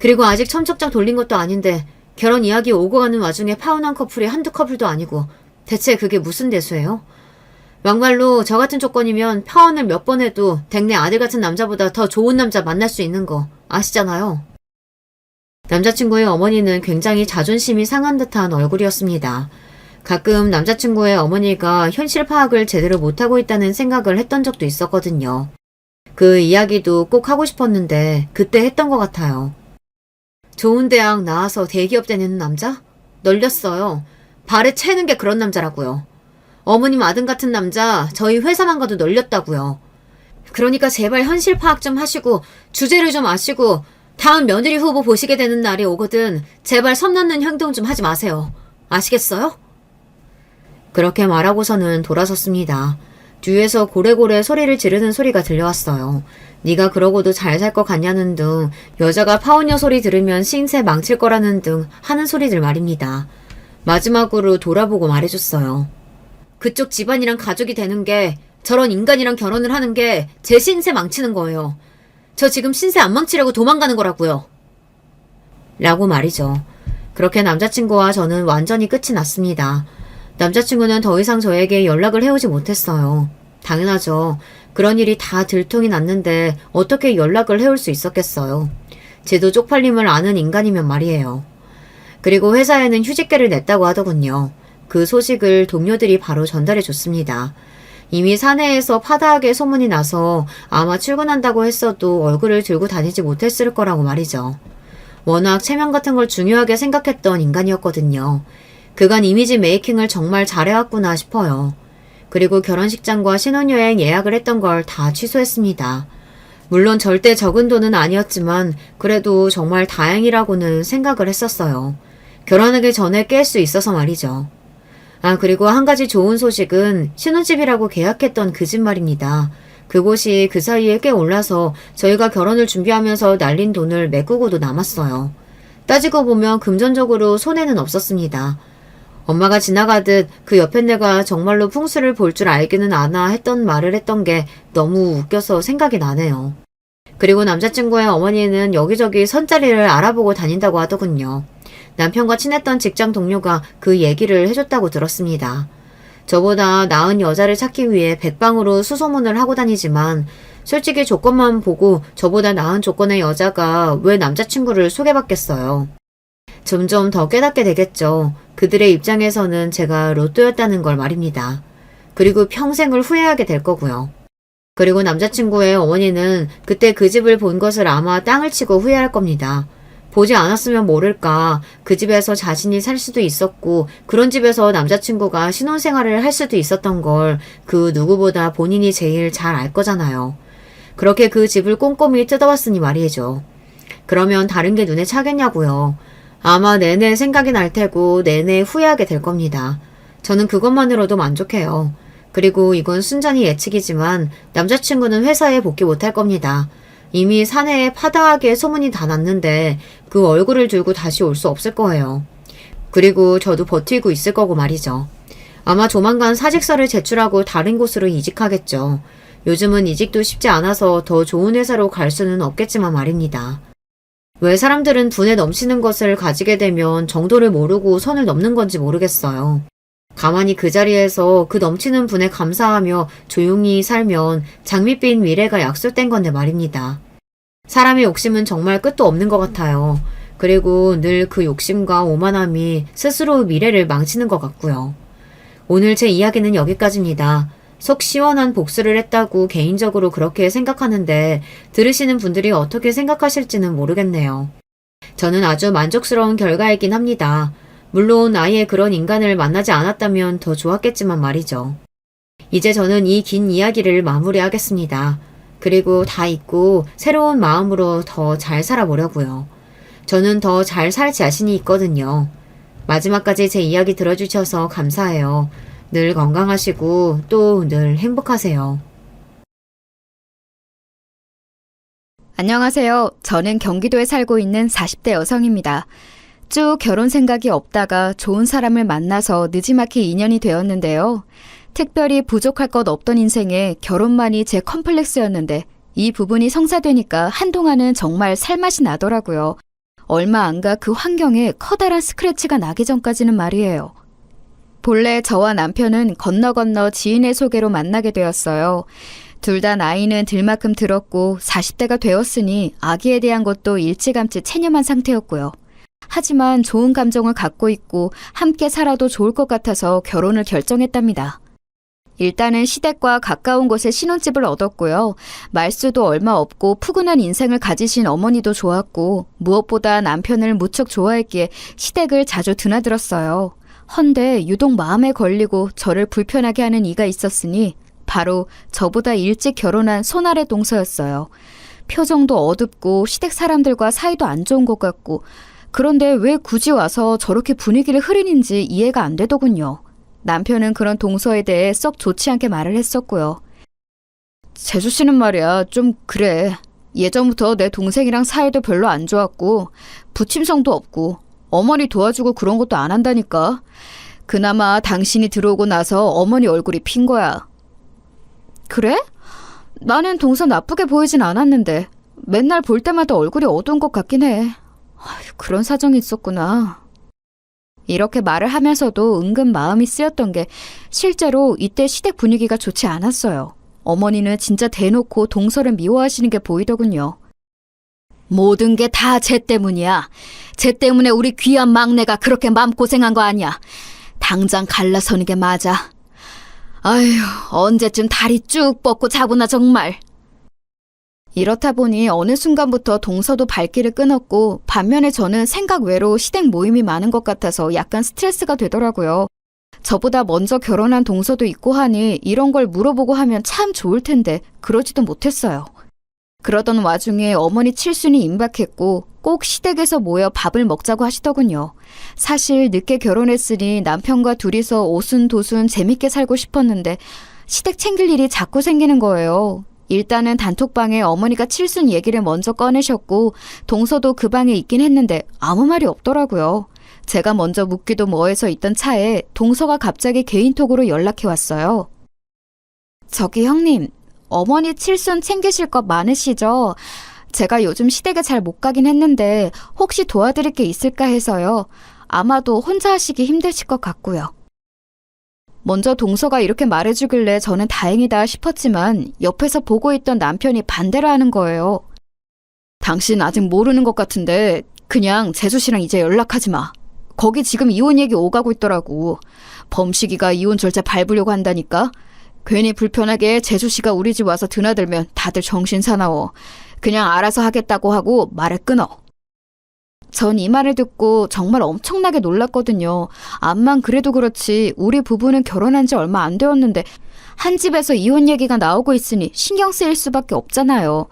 그리고 아직 첨첩장 돌린 것도 아닌데 결혼 이야기 오고 가는 와중에 파혼한 커플이 한두 커플도 아니고 대체 그게 무슨 대수예요? 막말로 저 같은 조건이면 파혼을 몇 번 해도 댁내 아들 같은 남자보다 더 좋은 남자 만날 수 있는 거 아시잖아요. 남자친구의 어머니는 굉장히 자존심이 상한 듯한 얼굴이었습니다. 가끔 남자친구의 어머니가 현실 파악을 제대로 못하고 있다는 생각을 했던 적도 있었거든요. 그 이야기도 꼭 하고 싶었는데 그때 했던 것 같아요. 좋은 대학 나와서 대기업 다니는 남자? 널렸어요. 발에 채는 게 그런 남자라고요. 어머님 아들 같은 남자 저희 회사만 가도 널렸다고요. 그러니까 제발 현실 파악 좀 하시고 주제를 좀 아시고 다음 며느리 후보 보시게 되는 날이 오거든 제발 섬 넘는 행동 좀 하지 마세요. 아시겠어요? 그렇게 말하고서는 돌아섰습니다. 뒤에서 고래고래 소리를 지르는 소리가 들려왔어요. 네가 그러고도 잘 살 것 같냐는 등 여자가 파혼녀 소리 들으면 신세 망칠 거라는 등 하는 소리들 말입니다. 마지막으로 돌아보고 말해줬어요. 그쪽 집안이랑 가족이 되는 게 저런 인간이랑 결혼을 하는 게 제 신세 망치는 거예요. 저 지금 신세 안 망치려고 도망가는 거라고요. 라고 말이죠. 그렇게 남자친구와 저는 완전히 끝이 났습니다. 남자친구는 더 이상 저에게 연락을 해오지 못했어요. 당연하죠. 그런 일이 다 들통이 났는데 어떻게 연락을 해올 수 있었겠어요. 쟤도 쪽팔림을 아는 인간이면 말이에요. 그리고 회사에는 휴직계를 냈다고 하더군요. 그 소식을 동료들이 바로 전달해 줬습니다. 이미 사내에서 파다하게 소문이 나서 아마 출근한다고 했어도 얼굴을 들고 다니지 못했을 거라고 말이죠. 워낙 체면 같은 걸 중요하게 생각했던 인간이었거든요. 그간 이미지 메이킹을 정말 잘해왔구나 싶어요. 그리고 결혼식장과 신혼여행 예약을 했던 걸 다 취소했습니다. 물론 절대 적은 돈은 아니었지만 그래도 정말 다행이라고는 생각을 했었어요. 결혼하기 전에 깰 수 있어서 말이죠. 그리고 한 가지 좋은 소식은 신혼집이라고 계약했던 그 집 말입니다. 그곳이 그 사이에 꽤 올라서 저희가 결혼을 준비하면서 날린 돈을 메꾸고도 남았어요. 따지고 보면 금전적으로 손해는 없었습니다. 엄마가 지나가듯 그 옆에 내가 정말로 풍수를 볼 줄 알기는 아나 했던 말을 했던 게 너무 웃겨서 생각이 나네요. 그리고 남자친구의 어머니는 여기저기 선자리를 알아보고 다닌다고 하더군요. 남편과 친했던 직장 동료가 그 얘기를 해줬다고 들었습니다. 저보다 나은 여자를 찾기 위해 백방으로 수소문을 하고 다니지만 솔직히 조건만 보고 저보다 나은 조건의 여자가 왜 남자친구를 소개받겠어요. 점점 더 깨닫게 되겠죠. 그들의 입장에서는 제가 로또였다는 걸 말입니다. 그리고 평생을 후회하게 될 거고요. 그리고 남자친구의 어머니는 그때 그 집을 본 것을 아마 땅을 치고 후회할 겁니다. 보지 않았으면 모를까 그 집에서 자신이 살 수도 있었고 그런 집에서 남자친구가 신혼생활을 할 수도 있었던 걸 그 누구보다 본인이 제일 잘 알 거잖아요. 그렇게 그 집을 꼼꼼히 뜯어봤으니 말이죠. 그러면 다른 게 눈에 차겠냐고요. 아마 내내 생각이 날 테고 내내 후회하게 될 겁니다. 저는 그것만으로도 만족해요. 그리고 이건 순전히 예측이지만 남자친구는 회사에 복귀 못할 겁니다. 이미 사내에 파다하게 소문이 다 났는데 그 얼굴을 들고 다시 올 수 없을 거예요. 그리고 저도 버티고 있을 거고 말이죠. 아마 조만간 사직서를 제출하고 다른 곳으로 이직하겠죠. 요즘은 이직도 쉽지 않아서 더 좋은 회사로 갈 수는 없겠지만 말입니다. 왜 사람들은 분에 넘치는 것을 가지게 되면 정도를 모르고 선을 넘는 건지 모르겠어요. 가만히 그 자리에서 그 넘치는 분에 감사하며 조용히 살면 장밋빛 미래가 약속된 건데 말입니다. 사람의 욕심은 정말 끝도 없는 것 같아요. 그리고 늘 그 욕심과 오만함이 스스로 미래를 망치는 것 같고요. 오늘 제 이야기는 여기까지입니다. 속 시원한 복수를 했다고 개인적으로 그렇게 생각하는데 들으시는 분들이 어떻게 생각하실지는 모르겠네요. 저는 아주 만족스러운 결과이긴 합니다. 물론 아예 그런 인간을 만나지 않았다면 더 좋았겠지만 말이죠. 이제 저는 이 긴 이야기를 마무리하겠습니다. 그리고 다 잊고 새로운 마음으로 더 잘 살아보려고요. 저는 더 잘 살 자신이 있거든요. 마지막까지 제 이야기 들어주셔서 감사해요. 늘 건강하시고 또 늘 행복하세요. 안녕하세요. 저는 경기도에 살고 있는 40대 여성입니다. 쭉 결혼 생각이 없다가 좋은 사람을 만나서 느지막이 인연이 되었는데요. 특별히 부족할 것 없던 인생에 결혼만이 제 컴플렉스였는데 이 부분이 성사되니까 한동안은 정말 살맛이 나더라고요. 얼마 안 가 그 환경에 커다란 스크래치가 나기 전까지는 말이에요. 본래 저와 남편은 건너 지인의 소개로 만나게 되었어요. 둘 다 나이는 들만큼 들었고 40대가 되었으니 아기에 대한 것도 일찌감치 체념한 상태였고요. 하지만 좋은 감정을 갖고 있고 함께 살아도 좋을 것 같아서 결혼을 결정했답니다. 일단은 시댁과 가까운 곳에 신혼집을 얻었고요. 말수도 얼마 없고 푸근한 인생을 가지신 어머니도 좋았고 무엇보다 남편을 무척 좋아했기에 시댁을 자주 드나들었어요. 헌데 유독 마음에 걸리고 저를 불편하게 하는 이가 있었으니 바로 저보다 일찍 결혼한 손아래 동서였어요. 표정도 어둡고 시댁 사람들과 사이도 안 좋은 것 같고 그런데 왜 굳이 와서 저렇게 분위기를 흐리는지 이해가 안 되더군요. 남편은 그런 동서에 대해 썩 좋지 않게 말을 했었고요. 재수 씨는 말이야 좀 그래. 예전부터 내 동생이랑 사이도 별로 안 좋았고 부침성도 없고 어머니 도와주고 그런 것도 안 한다니까. 그나마 당신이 들어오고 나서 어머니 얼굴이 핀 거야. 그래? 나는 동서 나쁘게 보이진 않았는데 맨날 볼 때마다 얼굴이 어두운 것 같긴 해. 그런 사정이 있었구나. 이렇게 말을 하면서도 은근 마음이 쓰였던 게 실제로 이때 시댁 분위기가 좋지 않았어요. 어머니는 진짜 대놓고 동서를 미워하시는 게 보이더군요. 모든 게 다 쟤 때문이야. 쟤 때문에 우리 귀한 막내가 그렇게 마음고생한 거 아니야. 당장 갈라서는 게 맞아. 아휴, 언제쯤 다리 쭉 뻗고 자구나 정말. 이렇다 보니 어느 순간부터 동서도 발길을 끊었고 반면에 저는 생각 외로 시댁 모임이 많은 것 같아서 약간 스트레스가 되더라고요. 저보다 먼저 결혼한 동서도 있고 하니 이런 걸 물어보고 하면 참 좋을 텐데 그러지도 못했어요. 그러던 와중에 어머니 칠순이 임박했고 꼭 시댁에서 모여 밥을 먹자고 하시더군요. 사실 늦게 결혼했으니 남편과 둘이서 오순도순 재밌게 살고 싶었는데 시댁 챙길 일이 자꾸 생기는 거예요. 일단은 단톡방에 어머니가 칠순 얘기를 먼저 꺼내셨고 동서도 그 방에 있긴 했는데 아무 말이 없더라고요. 제가 먼저 묻기도 뭐해서 있던 차에 동서가 갑자기 개인톡으로 연락해 왔어요. 저기 형님, 어머니 칠순 챙기실 것 많으시죠? 제가 요즘 시댁에 잘 못 가긴 했는데 혹시 도와드릴 게 있을까 해서요. 아마도 혼자 하시기 힘드실 것 같고요. 먼저 동서가 이렇게 말해주길래 저는 다행이다 싶었지만 옆에서 보고 있던 남편이 반대를 하는 거예요. 당신 아직 모르는 것 같은데 그냥 재수 씨랑 이제 연락하지 마. 거기 지금 이혼 얘기 오가고 있더라고. 범식이가 이혼 절차 밟으려고 한다니까. 괜히 불편하게 재수 씨가 우리 집 와서 드나들면 다들 정신 사나워. 그냥 알아서 하겠다고 하고 말을 끊어. 전 이 말을 듣고 정말 엄청나게 놀랐거든요. 암만 그래도 그렇지 우리 부부는 결혼한 지 얼마 안 되었는데 한 집에서 이혼 얘기가 나오고 있으니 신경 쓰일 수밖에 없잖아요.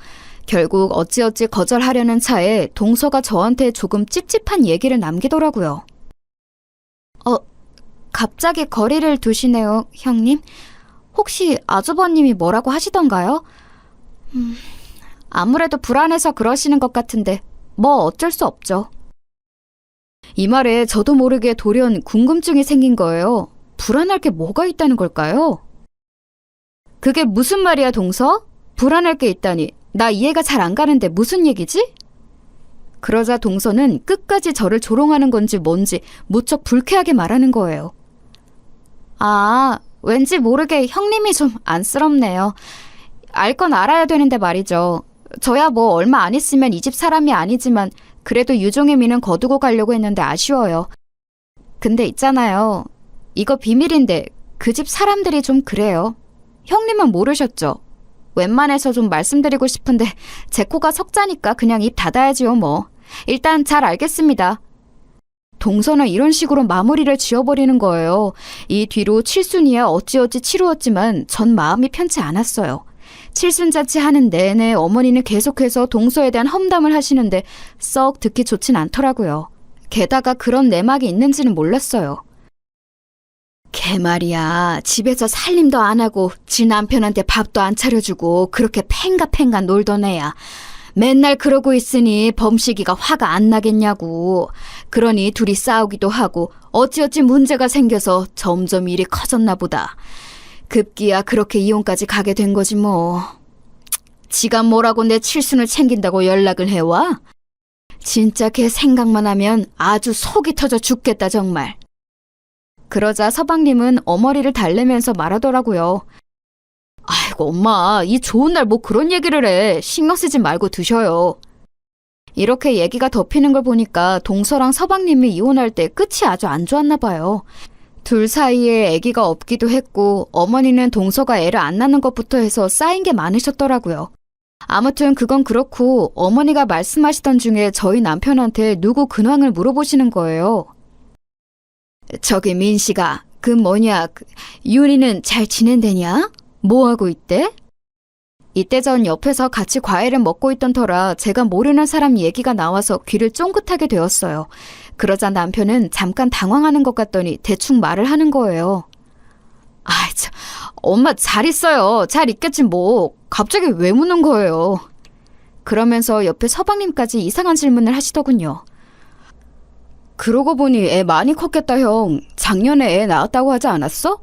결국 어찌어찌 거절하려는 차에 동서가 저한테 조금 찝찝한 얘기를 남기더라고요. 갑자기 거리를 두시네요, 형님. 혹시 아주버님이 뭐라고 하시던가요? 아무래도 불안해서 그러시는 것 같은데 뭐 어쩔 수 없죠. 이 말에 저도 모르게 돌연 궁금증이 생긴 거예요. 불안할 게 뭐가 있다는 걸까요? 그게 무슨 말이야, 동서? 불안할 게 있다니. 나 이해가 잘 안 가는데 무슨 얘기지? 그러자 동서는 끝까지 저를 조롱하는 건지 뭔지 무척 불쾌하게 말하는 거예요. 아, 왠지 모르게 형님이 좀 안쓰럽네요. 알 건 알아야 되는데 말이죠. 저야 뭐 얼마 안 있으면 이 집 사람이 아니지만 그래도 유종의 미는 거두고 가려고 했는데 아쉬워요. 근데 있잖아요. 이거 비밀인데 그 집 사람들이 좀 그래요. 형님은 모르셨죠? 웬만해서 좀 말씀드리고 싶은데 제 코가 석자니까 그냥 입 닫아야지요 뭐. 일단 잘 알겠습니다. 동서는 이런 식으로 마무리를 지어버리는 거예요. 이 뒤로 칠순이야 어찌어찌 치루었지만 전 마음이 편치 않았어요. 칠순자치 하는 내내 어머니는 계속해서 동서에 대한 험담을 하시는데 썩 듣기 좋진 않더라고요. 게다가 그런 내막이 있는지는 몰랐어요. 걔 말이야, 집에서 살림도 안 하고 지 남편한테 밥도 안 차려주고 그렇게 팽가팽가 놀던 애야. 맨날 그러고 있으니 범식이가 화가 안 나겠냐고. 그러니 둘이 싸우기도 하고 어찌어찌 문제가 생겨서 점점 일이 커졌나 보다. 급기야 그렇게 이혼까지 가게 된 거지 뭐. 지가 뭐라고 내 칠순을 챙긴다고 연락을 해와? 진짜 걔 생각만 하면 아주 속이 터져 죽겠다 정말. 그러자 서방님은 어머니를 달래면서 말하더라고요. 아이고 엄마, 이 좋은 날 뭐 그런 얘기를 해. 신경 쓰지 말고 드셔요. 이렇게 얘기가 덮이는 걸 보니까 동서랑 서방님이 이혼할 때 끝이 아주 안 좋았나 봐요. 둘 사이에 아기가 없기도 했고 어머니는 동서가 애를 안 낳는 것부터 해서 쌓인 게 많으셨더라고요. 아무튼 그건 그렇고 어머니가 말씀하시던 중에 저희 남편한테 누구 근황을 물어보시는 거예요. 저기 민씨가 윤희는 잘 지낸대냐? 뭐하고 있대? 이때 전 옆에서 같이 과일을 먹고 있던 터라 제가 모르는 사람 얘기가 나와서 귀를 쫑긋하게 되었어요. 그러자 남편은 잠깐 당황하는 것 같더니 대충 말을 하는 거예요. 아이 참, 엄마 잘 있어요. 잘 있겠지 뭐. 갑자기 왜 묻는 거예요? 그러면서 옆에 서방님까지 이상한 질문을 하시더군요. 그러고 보니 애 많이 컸겠다 형. 작년에 애 낳았다고 하지 않았어?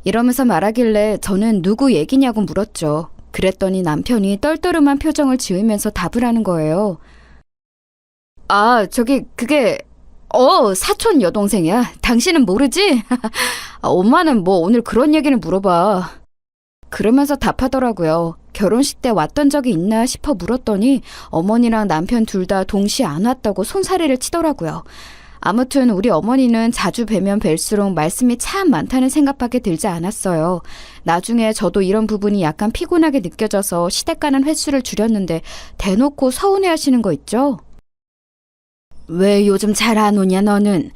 이러면서 말하길래 저는 누구 얘기냐고 물었죠. 그랬더니 남편이 떨떠름한 표정을 지으면서 답을 하는 거예요. 아, 그게 사촌 여동생이야. 당신은 모르지? 엄마는 뭐 오늘 그런 얘기를 물어봐. 그러면서 답하더라고요. 결혼식 때 왔던 적이 있나 싶어 물었더니 어머니랑 남편 둘 다 동시에 안 왔다고 손사래를 치더라고요. 아무튼 우리 어머니는 자주 뵈면 뵐수록 말씀이 참 많다는 생각밖에 들지 않았어요. 나중에 저도 이런 부분이 약간 피곤하게 느껴져서 시댁 가는 횟수를 줄였는데 대놓고 서운해하시는 거 있죠? 왜 요즘 잘 안 오냐 너는?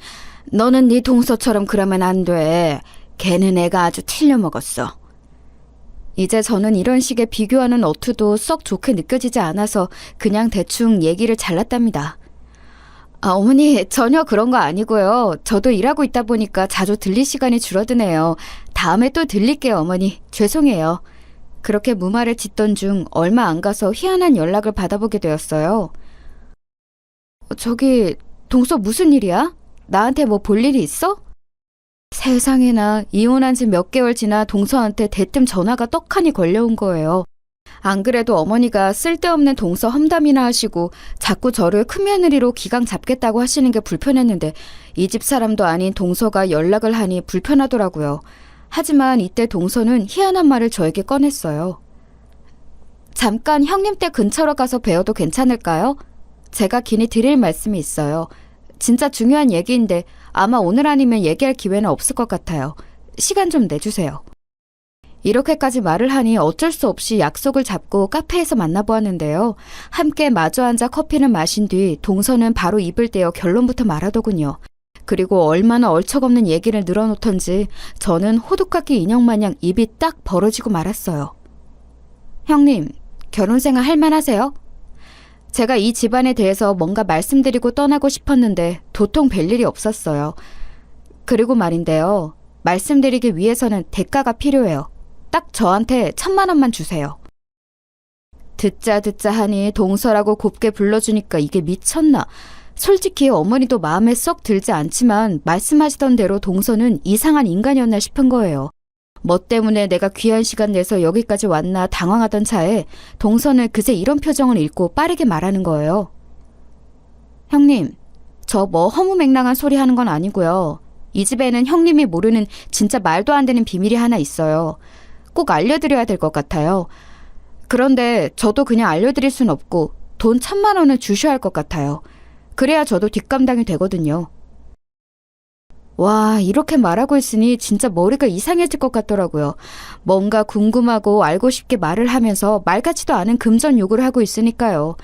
너는 네 동서처럼 그러면 안 돼. 걔는 애가 아주 틀려먹었어. 이제 저는 이런 식의 비교하는 어투도 썩 좋게 느껴지지 않아서 그냥 대충 얘기를 잘랐답니다. 어머니, 전혀 그런 거 아니고요. 저도 일하고 있다 보니까 자주 들릴 시간이 줄어드네요. 다음에 또 들릴게요, 어머니. 죄송해요. 그렇게 무말을 짓던 중 얼마 안 가서 희한한 연락을 받아보게 되었어요. 저기, 동서 무슨 일이야? 나한테 뭐 볼 일이 있어? 세상에나, 이혼한 지 몇 개월 지나 동서한테 대뜸 전화가 떡하니 걸려온 거예요. 안 그래도 어머니가 쓸데없는 동서 험담이나 하시고 자꾸 저를 큰며느리로 기강 잡겠다고 하시는 게 불편했는데 이 집 사람도 아닌 동서가 연락을 하니 불편하더라고요. 하지만 이때 동서는 희한한 말을 저에게 꺼냈어요. 잠깐 형님 댁 근처로 가서 뵈어도 괜찮을까요? 제가 긴히 드릴 말씀이 있어요. 진짜 중요한 얘기인데 아마 오늘 아니면 얘기할 기회는 없을 것 같아요. 시간 좀 내주세요. 이렇게까지 말을 하니 어쩔 수 없이 약속을 잡고 카페에서 만나보았는데요. 함께 마주 앉아 커피를 마신 뒤 동서는 바로 입을 떼어 결론부터 말하더군요. 그리고 얼마나 얼척없는 얘기를 늘어놓던지 저는 호두깎이 인형 마냥 입이 딱 벌어지고 말았어요. 형님, 결혼생활 할만하세요? 제가 이 집안에 대해서 뭔가 말씀드리고 떠나고 싶었는데 도통 뵐 일이 없었어요. 그리고 말인데요. 말씀드리기 위해서는 대가가 필요해요. 딱 저한테 1,000만 원만 주세요. 듣자 하니 동서라고 곱게 불러주니까 이게 미쳤나. 솔직히 어머니도 마음에 썩 들지 않지만 말씀하시던 대로 동서는 이상한 인간이었나 싶은 거예요. 뭐 때문에 내가 귀한 시간 내서 여기까지 왔나 당황하던 차에 동서는 그새 이런 표정을 읽고 빠르게 말하는 거예요. 형님, 저 뭐 허무맹랑한 소리 하는 건 아니고요. 이 집에는 형님이 모르는 진짜 말도 안 되는 비밀이 하나 있어요. 꼭 알려드려야 될 것 같아요. 그런데 저도 그냥 알려드릴 순 없고 돈 1,000만 원을 주셔야 할 것 같아요. 그래야 저도 뒷감당이 되거든요. 와, 이렇게 말하고 있으니 진짜 머리가 이상해질 것 같더라고요. 뭔가 궁금하고 알고 싶게 말을 하면서 말 같지도 않은 금전 요구를 하고 있으니까요.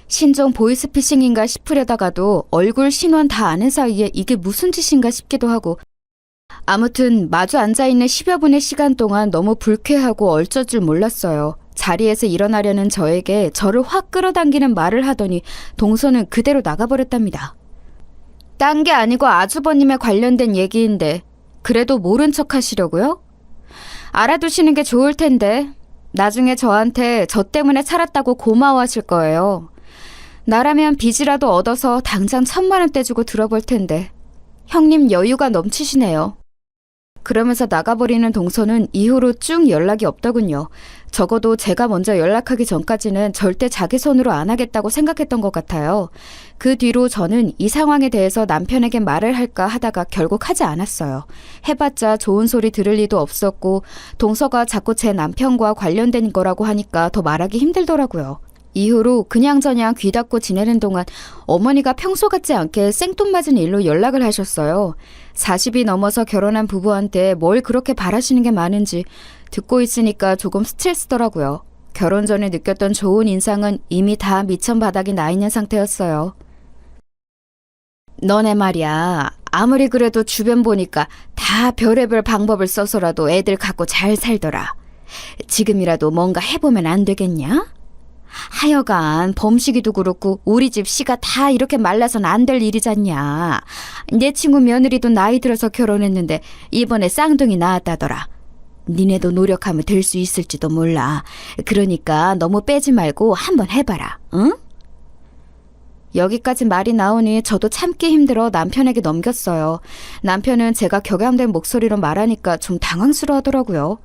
신종 보이스피싱인가 싶으려다가도 얼굴 신원 다 아는 사이에 이게 무슨 짓인가 싶기도 하고 아무튼 마주 앉아있는 10여 분의 시간 동안 너무 불쾌하고 얼쩔 줄 몰랐어요. 자리에서 일어나려는 저에게 저를 확 끌어당기는 말을 하더니 동서는 그대로 나가버렸답니다. 딴 게 아니고 아주버님에 관련된 얘기인데 그래도 모른 척 하시려고요? 알아두시는 게 좋을 텐데 나중에 저한테 저 때문에 살았다고 고마워하실 거예요. 나라면 빚이라도 얻어서 당장 1,000만 원 떼주고 들어볼 텐데 형님 여유가 넘치시네요. 그러면서 나가버리는 동서는 이후로 쭉 연락이 없더군요. 적어도 제가 먼저 연락하기 전까지는 절대 자기 손으로 안 하겠다고 생각했던 것 같아요. 그 뒤로 저는 이 상황에 대해서 남편에게 말을 할까 하다가 결국 하지 않았어요. 해봤자 좋은 소리 들을 리도 없었고 동서가 자꾸 제 남편과 관련된 거라고 하니까 더 말하기 힘들더라고요. 이후로 그냥저냥 귀 닫고 지내는 동안 어머니가 평소 같지 않게 생뚱맞은 일로 연락을 하셨어요. 40이 넘어서 결혼한 부부한테 뭘 그렇게 바라시는 게 많은지 듣고 있으니까 조금 스트레스더라고요. 결혼 전에 느꼈던 좋은 인상은 이미 다 미천 바닥이 나 있는 상태였어요. 너네 말이야. 아무리 그래도 주변 보니까 다 별의별 방법을 써서라도 애들 갖고 잘 살더라. 지금이라도 뭔가 해보면 안 되겠냐? 하여간 범식이도 그렇고 우리 집 씨가 다 이렇게 말라선 안 될 일이잖냐. 내 친구 며느리도 나이 들어서 결혼했는데 이번에 쌍둥이 낳았다더라. 니네도 노력하면 될 수 있을지도 몰라. 그러니까 너무 빼지 말고 한번 해봐라. 응? 여기까지 말이 나오니 저도 참기 힘들어 남편에게 넘겼어요. 남편은 제가 격양된 목소리로 말하니까 좀 당황스러워하더라고요.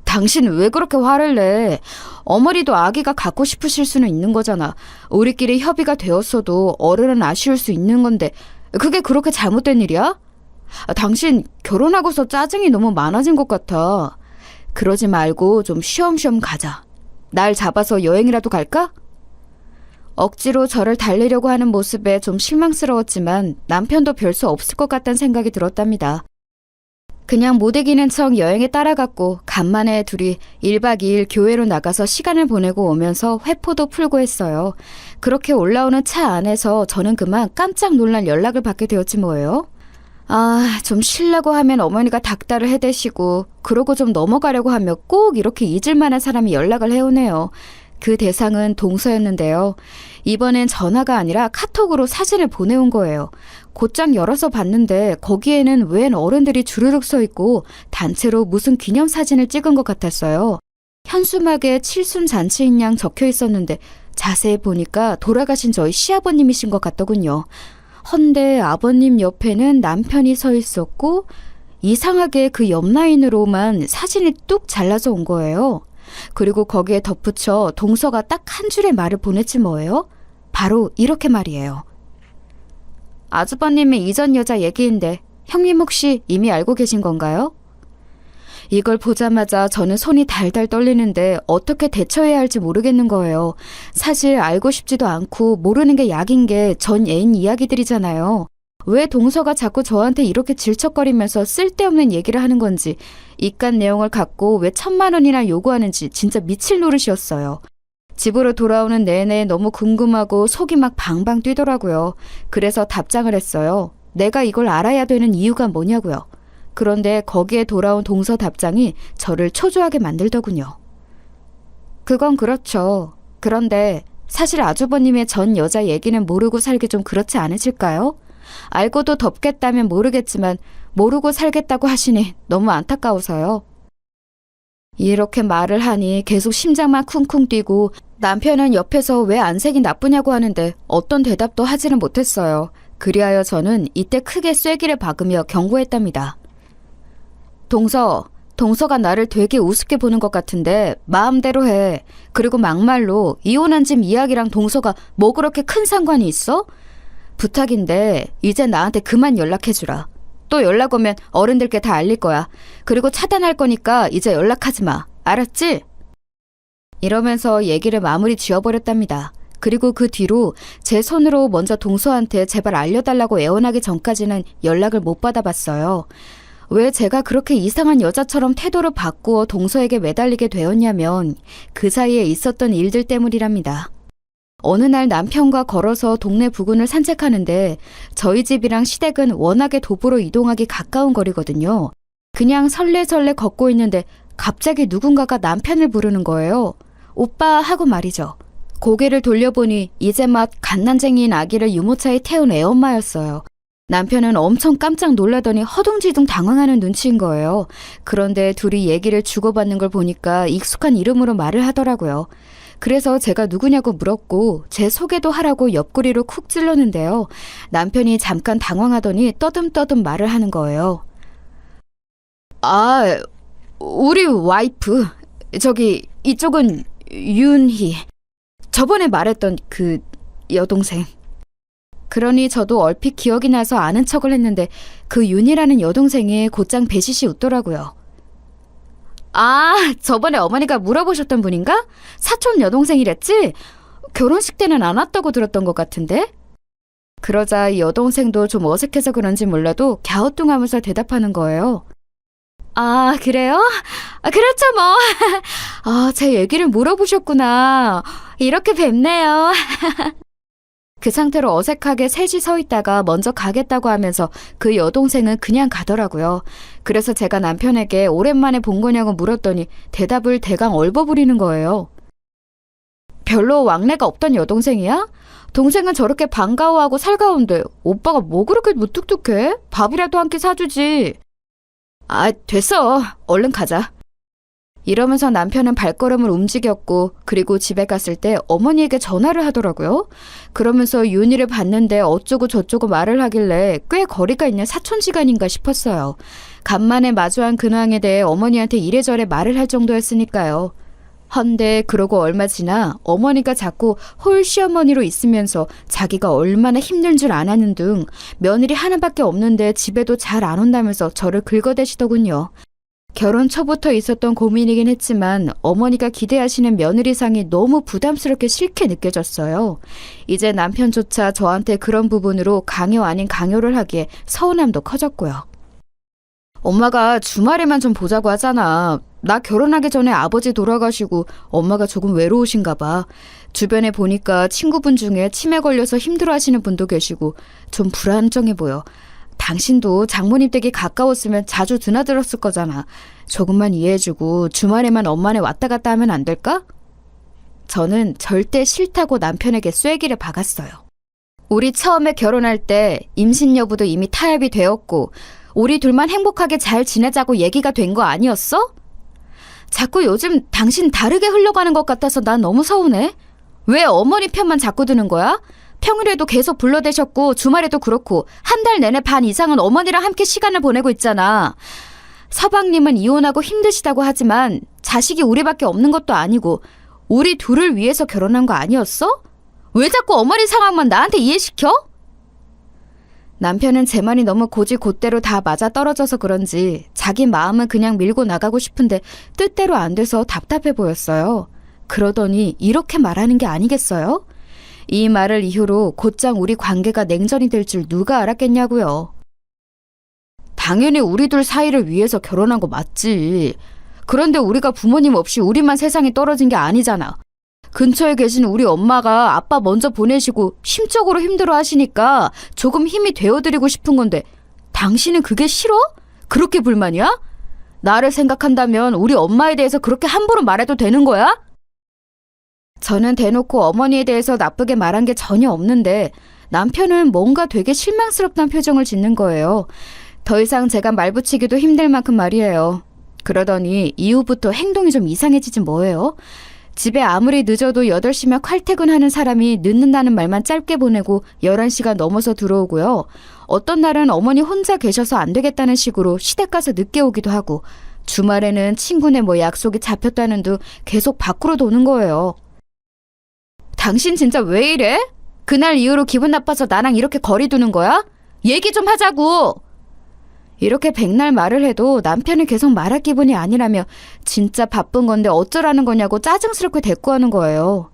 당신 왜 그렇게 화를 내? 어머니도 아기가 갖고 싶으실 수는 있는 거잖아. 우리끼리 협의가 되었어도 어른은 아쉬울 수 있는 건데 그게 그렇게 잘못된 일이야? 당신 결혼하고서 짜증이 너무 많아진 것 같아. 그러지 말고 좀 쉬엄쉬엄 가자. 날 잡아서 여행이라도 갈까? 억지로 저를 달래려고 하는 모습에 좀 실망스러웠지만 남편도 별 수 없을 것 같다는 생각이 들었답니다. 그냥 못 이기는 척 여행에 따라갔고 간만에 둘이 1박 2일 교회로 나가서 시간을 보내고 오면서 회포도 풀고 했어요. 그렇게 올라오는 차 안에서 저는 그만 깜짝 놀란 연락을 받게 되었지 뭐예요. 좀 쉬려고 하면 어머니가 닥달을 해대시고 그러고 좀 넘어가려고 하면 꼭 이렇게 잊을 만한 사람이 연락을 해오네요. 그 대상은 동서였는데요. 이번엔 전화가 아니라 카톡으로 사진을 보내온 거예요. 곧장 열어서 봤는데 거기에는 웬 어른들이 주르륵 서 있고 단체로 무슨 기념사진을 찍은 것 같았어요. 현수막에 칠순잔치인 양 적혀 있었는데 자세히 보니까 돌아가신 저희 시아버님이신 것 같더군요. 헌데 아버님 옆에는 남편이 서 있었고 이상하게 그 옆 라인으로만 사진이 뚝 잘라서 온 거예요. 그리고 거기에 덧붙여 동서가 딱 한 줄의 말을 보냈지 뭐예요? 바로 이렇게 말이에요. 아주버님의 이전 여자 얘기인데 형님 혹시 이미 알고 계신 건가요? 이걸 보자마자 저는 손이 달달 떨리는데 어떻게 대처해야 할지 모르겠는 거예요. 사실 알고 싶지도 않고 모르는 게 약인 게 전 애인 이야기들이잖아요. 왜 동서가 자꾸 저한테 이렇게 질척거리면서 쓸데없는 얘기를 하는 건지, 이깟 내용을 갖고 왜 1,000만 원이나 요구하는지 진짜 미칠 노릇이었어요. 집으로 돌아오는 내내 너무 궁금하고 속이 막 방방 뛰더라고요. 그래서 답장을 했어요. 내가 이걸 알아야 되는 이유가 뭐냐고요. 그런데 거기에 돌아온 동서 답장이 저를 초조하게 만들더군요. 그건 그렇죠. 그런데 사실 아주버님의 전 여자 얘기는 모르고 살기 좀 그렇지 않으실까요? 알고도 덮겠다면 모르겠지만 모르고 살겠다고 하시니 너무 안타까워서요. 이렇게 말을 하니 계속 심장만 쿵쿵 뛰고 남편은 옆에서 왜 안색이 나쁘냐고 하는데 어떤 대답도 하지는 못했어요. 그리하여 저는 이때 크게 쐐기를 박으며 경고했답니다. 동서가 나를 되게 우습게 보는 것 같은데 마음대로 해. 그리고 막말로 이혼한 집 이야기랑 동서가 뭐 그렇게 큰 상관이 있어? 부탁인데 이제 나한테 그만 연락해주라. 또 연락 오면 어른들께 다 알릴 거야. 그리고 차단할 거니까 이제 연락하지 마. 알았지? 이러면서 얘기를 마무리 지어버렸답니다. 그리고 그 뒤로 제 손으로 먼저 동서한테 제발 알려달라고 애원하기 전까지는 연락을 못 받아봤어요. 왜 제가 그렇게 이상한 여자처럼 태도를 바꾸어 동서에게 매달리게 되었냐면 그 사이에 있었던 일들 때문이랍니다. 어느 날 남편과 걸어서 동네 부근을 산책하는데 저희 집이랑 시댁은 워낙에 도보로 이동하기 가까운 거리거든요. 그냥 설레설레 걷고 있는데 갑자기 누군가가 남편을 부르는 거예요. 오빠 하고 말이죠. 고개를 돌려보니 이제 막 갓난쟁이인 아기를 유모차에 태운 애엄마였어요. 남편은 엄청 깜짝 놀라더니 허둥지둥 당황하는 눈치인 거예요. 그런데 둘이 얘기를 주고받는 걸 보니까 익숙한 이름으로 말을 하더라고요. 그래서 제가 누구냐고 물었고 제 소개도 하라고 옆구리로 쿡 찔렀는데요. 남편이 잠깐 당황하더니 떠듬떠듬 말을 하는 거예요. 우리 와이프. 저기 이쪽은 윤희. 저번에 말했던 그 여동생. 그러니 저도 얼핏 기억이 나서 아는 척을 했는데 그 윤희라는 여동생이 곧장 배시시 웃더라고요. 저번에 어머니가 물어보셨던 분인가? 사촌 여동생이랬지? 결혼식 때는 안 왔다고 들었던 것 같은데? 그러자 이 여동생도 좀 어색해서 그런지 몰라도 갸우뚱하면서 대답하는 거예요. 그래요? 그렇죠 뭐. 제 얘기를 물어보셨구나. 이렇게 뵙네요. 그 상태로 어색하게 셋이 서 있다가 먼저 가겠다고 하면서 그 여동생은 그냥 가더라고요. 그래서 제가 남편에게 오랜만에 본 거냐고 물었더니 대답을 대강 얼버무리는 거예요. 별로 왕래가 없던 여동생이야? 동생은 저렇게 반가워하고 살가운데 오빠가 뭐 그렇게 무뚝뚝해? 밥이라도 한 끼 사주지. 됐어. 얼른 가자. 이러면서 남편은 발걸음을 움직였고 그리고 집에 갔을 때 어머니에게 전화를 하더라고요. 그러면서 윤희를 봤는데 어쩌고 저쩌고 말을 하길래 꽤 거리가 있는 사촌지간인가 싶었어요. 간만에 마주한 근황에 대해 어머니한테 이래저래 말을 할 정도였으니까요. 헌데 그러고 얼마 지나 어머니가 자꾸 홀시어머니로 있으면서 자기가 얼마나 힘든 줄 아나는 등 며느리 하나밖에 없는데 집에도 잘 안 온다면서 저를 긁어대시더군요. 결혼 초부터 있었던 고민이긴 했지만 어머니가 기대하시는 며느리상이 너무 부담스럽게 싫게 느껴졌어요. 이제 남편조차 저한테 그런 부분으로 강요 아닌 강요를 하기에 서운함도 커졌고요. 엄마가 주말에만 좀 보자고 하잖아. 나 결혼하기 전에 아버지 돌아가시고 엄마가 조금 외로우신가 봐. 주변에 보니까 친구분 중에 치매 걸려서 힘들어하시는 분도 계시고 좀 불안정해 보여. 당신도 장모님 댁이 가까웠으면 자주 드나들었을 거잖아. 조금만 이해해주고 주말에만 엄마네 왔다 갔다 하면 안 될까? 저는 절대 싫다고 남편에게 쐐기를 박았어요. 우리 처음에 결혼할 때 임신 여부도 이미 타협이 되었고 우리 둘만 행복하게 잘 지내자고 얘기가 된 거 아니었어? 자꾸 요즘 당신 다르게 흘러가는 것 같아서 난 너무 서운해. 왜 어머니 편만 자꾸 드는 거야? 평일에도 계속 불러대셨고 주말에도 그렇고 한 달 내내 반 이상은 어머니랑 함께 시간을 보내고 있잖아. 서방님은 이혼하고 힘드시다고 하지만 자식이 우리밖에 없는 것도 아니고 우리 둘을 위해서 결혼한 거 아니었어? 왜 자꾸 어머니 상황만 나한테 이해시켜? 남편은 제 말이 너무 고지곧대로 다 맞아떨어져서 그런지 자기 마음은 그냥 밀고 나가고 싶은데 뜻대로 안 돼서 답답해 보였어요. 그러더니 이렇게 말하는 게 아니겠어요? 이 말을 이후로 곧장 우리 관계가 냉전이 될 줄 누가 알았겠냐고요. 당연히 우리 둘 사이를 위해서 결혼한 거 맞지. 그런데 우리가 부모님 없이 우리만 세상에 떨어진 게 아니잖아. 근처에 계신 우리 엄마가 아빠 먼저 보내시고 심적으로 힘들어 하시니까 조금 힘이 되어드리고 싶은 건데 당신은 그게 싫어? 그렇게 불만이야? 나를 생각한다면 우리 엄마에 대해서 그렇게 함부로 말해도 되는 거야? 저는 대놓고 어머니에 대해서 나쁘게 말한 게 전혀 없는데 남편은 뭔가 되게 실망스럽다는 표정을 짓는 거예요. 더 이상 제가 말 붙이기도 힘들 만큼 말이에요. 그러더니 이후부터 행동이 좀 이상해지지 뭐예요? 집에 아무리 늦어도 8시면 칼퇴근하는 사람이 늦는다는 말만 짧게 보내고 11시가 넘어서 들어오고요. 어떤 날은 어머니 혼자 계셔서 안 되겠다는 식으로 시댁 가서 늦게 오기도 하고 주말에는 친구네 뭐 약속이 잡혔다는 둥 계속 밖으로 도는 거예요. 당신 진짜 왜 이래? 그날 이후로 기분 나빠서 나랑 이렇게 거리 두는 거야? 얘기 좀 하자고! 이렇게 백날 말을 해도 남편이 계속 말할 기분이 아니라며 진짜 바쁜 건데 어쩌라는 거냐고 짜증스럽게 대꾸하는 거예요.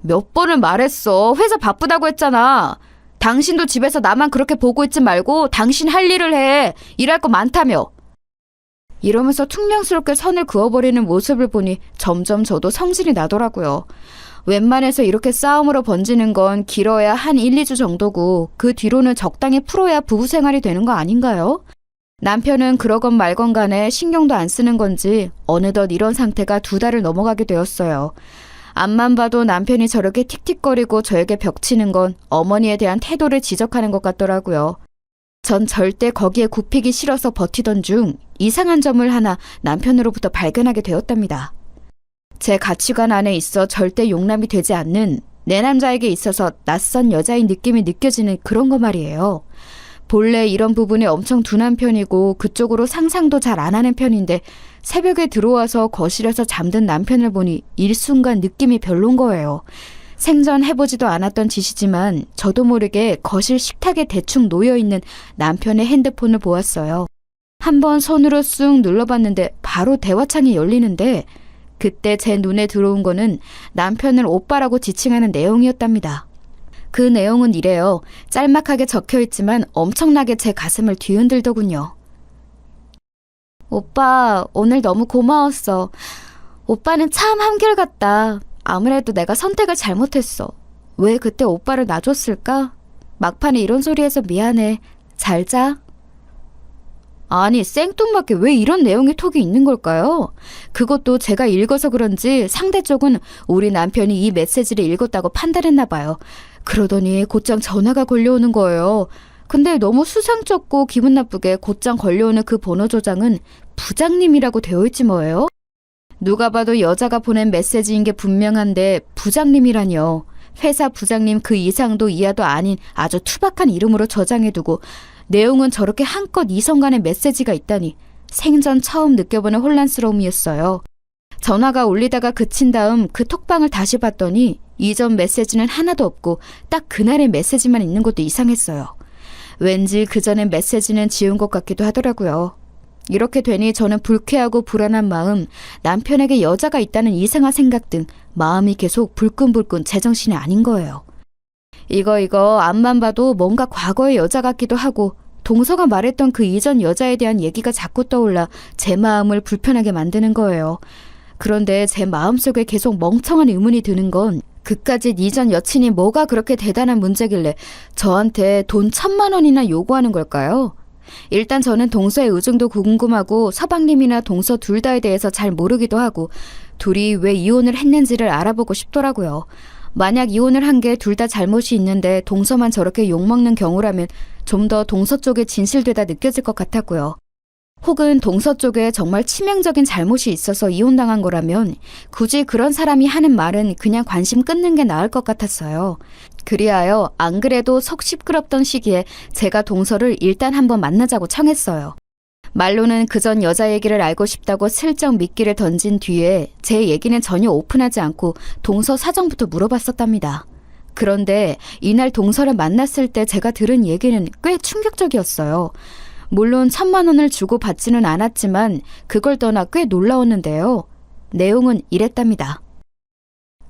몇 번을 말했어. 회사 바쁘다고 했잖아. 당신도 집에서 나만 그렇게 보고 있지 말고 당신 할 일을 해. 일할 거 많다며. 이러면서 퉁명스럽게 선을 그어버리는 모습을 보니 점점 저도 성질이 나더라고요. 웬만해서 이렇게 싸움으로 번지는 건 길어야 한 1, 2주 정도고 그 뒤로는 적당히 풀어야 부부 생활이 되는 거 아닌가요? 남편은 그러건 말건 간에 신경도 안 쓰는 건지 어느덧 이런 상태가 2달을 넘어가게 되었어요. 앞만 봐도 남편이 저렇게 틱틱거리고 저에게 벽치는 건 어머니에 대한 태도를 지적하는 것 같더라고요. 전 절대 거기에 굽히기 싫어서 버티던 중 이상한 점을 하나 남편으로부터 발견하게 되었답니다. 제 가치관 안에 있어 절대 용납이 되지 않는 내 남자에게 있어서 낯선 여자인 느낌이 느껴지는 그런 거 말이에요. 본래 이런 부분에 엄청 둔한 편이고 그쪽으로 상상도 잘 안 하는 편인데 새벽에 들어와서 거실에서 잠든 남편을 보니 일순간 느낌이 별론 거예요. 생전 해보지도 않았던 짓이지만 저도 모르게 거실 식탁에 대충 놓여있는 남편의 핸드폰을 보았어요. 한번 손으로 쑥 눌러봤는데 바로 대화창이 열리는데 그때 제 눈에 들어온 거는 남편을 오빠라고 지칭하는 내용이었답니다. 그 내용은 이래요. 짤막하게 적혀있지만 엄청나게 제 가슴을 뒤흔들더군요. 오빠, 오늘 너무 고마웠어. 오빠는 참 한결같다. 아무래도 내가 선택을 잘못했어. 왜 그때 오빠를 놔줬을까? 막판에 이런 소리 해서 미안해. 잘 자. 아니, 생뚱맞게 왜 이런 내용의 톡이 있는 걸까요? 그것도 제가 읽어서 그런지 상대 쪽은 우리 남편이 이 메시지를 읽었다고 판단했나 봐요. 그러더니 곧장 전화가 걸려오는 거예요. 근데 너무 수상쩍고 기분 나쁘게 곧장 걸려오는 그 번호 조장은 부장님이라고 되어 있지 뭐예요? 누가 봐도 여자가 보낸 메시지인 게 분명한데 부장님이라뇨. 회사 부장님 그 이상도 이하도 아닌 아주 투박한 이름으로 저장해두고 내용은 저렇게 한껏 이성 간의 메시지가 있다니 생전 처음 느껴보는 혼란스러움이었어요. 전화가 울리다가 그친 다음 그 톡방을 다시 봤더니 이전 메시지는 하나도 없고 딱 그날의 메시지만 있는 것도 이상했어요. 왠지 그전의 메시지는 지운 것 같기도 하더라고요. 이렇게 되니 저는 불쾌하고 불안한 마음, 남편에게 여자가 있다는 이상한 생각 등 마음이 계속 불끈불끈 제정신이 아닌 거예요. 이거 앞만 봐도 뭔가 과거의 여자 같기도 하고 동서가 말했던 그 이전 여자에 대한 얘기가 자꾸 떠올라 제 마음을 불편하게 만드는 거예요. 그런데 제 마음속에 계속 멍청한 의문이 드는 건 그까짓 이전 여친이 뭐가 그렇게 대단한 문제길래 저한테 돈 1,000만 원이나 요구하는 걸까요? 일단 저는 동서의 의중도 궁금하고 서방님이나 동서 둘 다에 대해서 잘 모르기도 하고 둘이 왜 이혼을 했는지를 알아보고 싶더라고요. 만약 이혼을 한 게 둘 다 잘못이 있는데 동서만 저렇게 욕먹는 경우라면 좀 더 동서 쪽에 진실되다 느껴질 것 같았고요. 혹은 동서 쪽에 정말 치명적인 잘못이 있어서 이혼당한 거라면 굳이 그런 사람이 하는 말은 그냥 관심 끊는 게 나을 것 같았어요. 그리하여 안 그래도 속 시끄럽던 시기에 제가 동서를 일단 한번 만나자고 청했어요. 말로는 그전 여자 얘기를 알고 싶다고 슬쩍 미끼를 던진 뒤에 제 얘기는 전혀 오픈하지 않고 동서 사정부터 물어봤었답니다. 그런데 이날 동서를 만났을 때 제가 들은 얘기는 꽤 충격적이었어요. 물론 1,000만 원을 주고 받지는 않았지만 그걸 떠나 꽤 놀라웠는데요. 내용은 이랬답니다.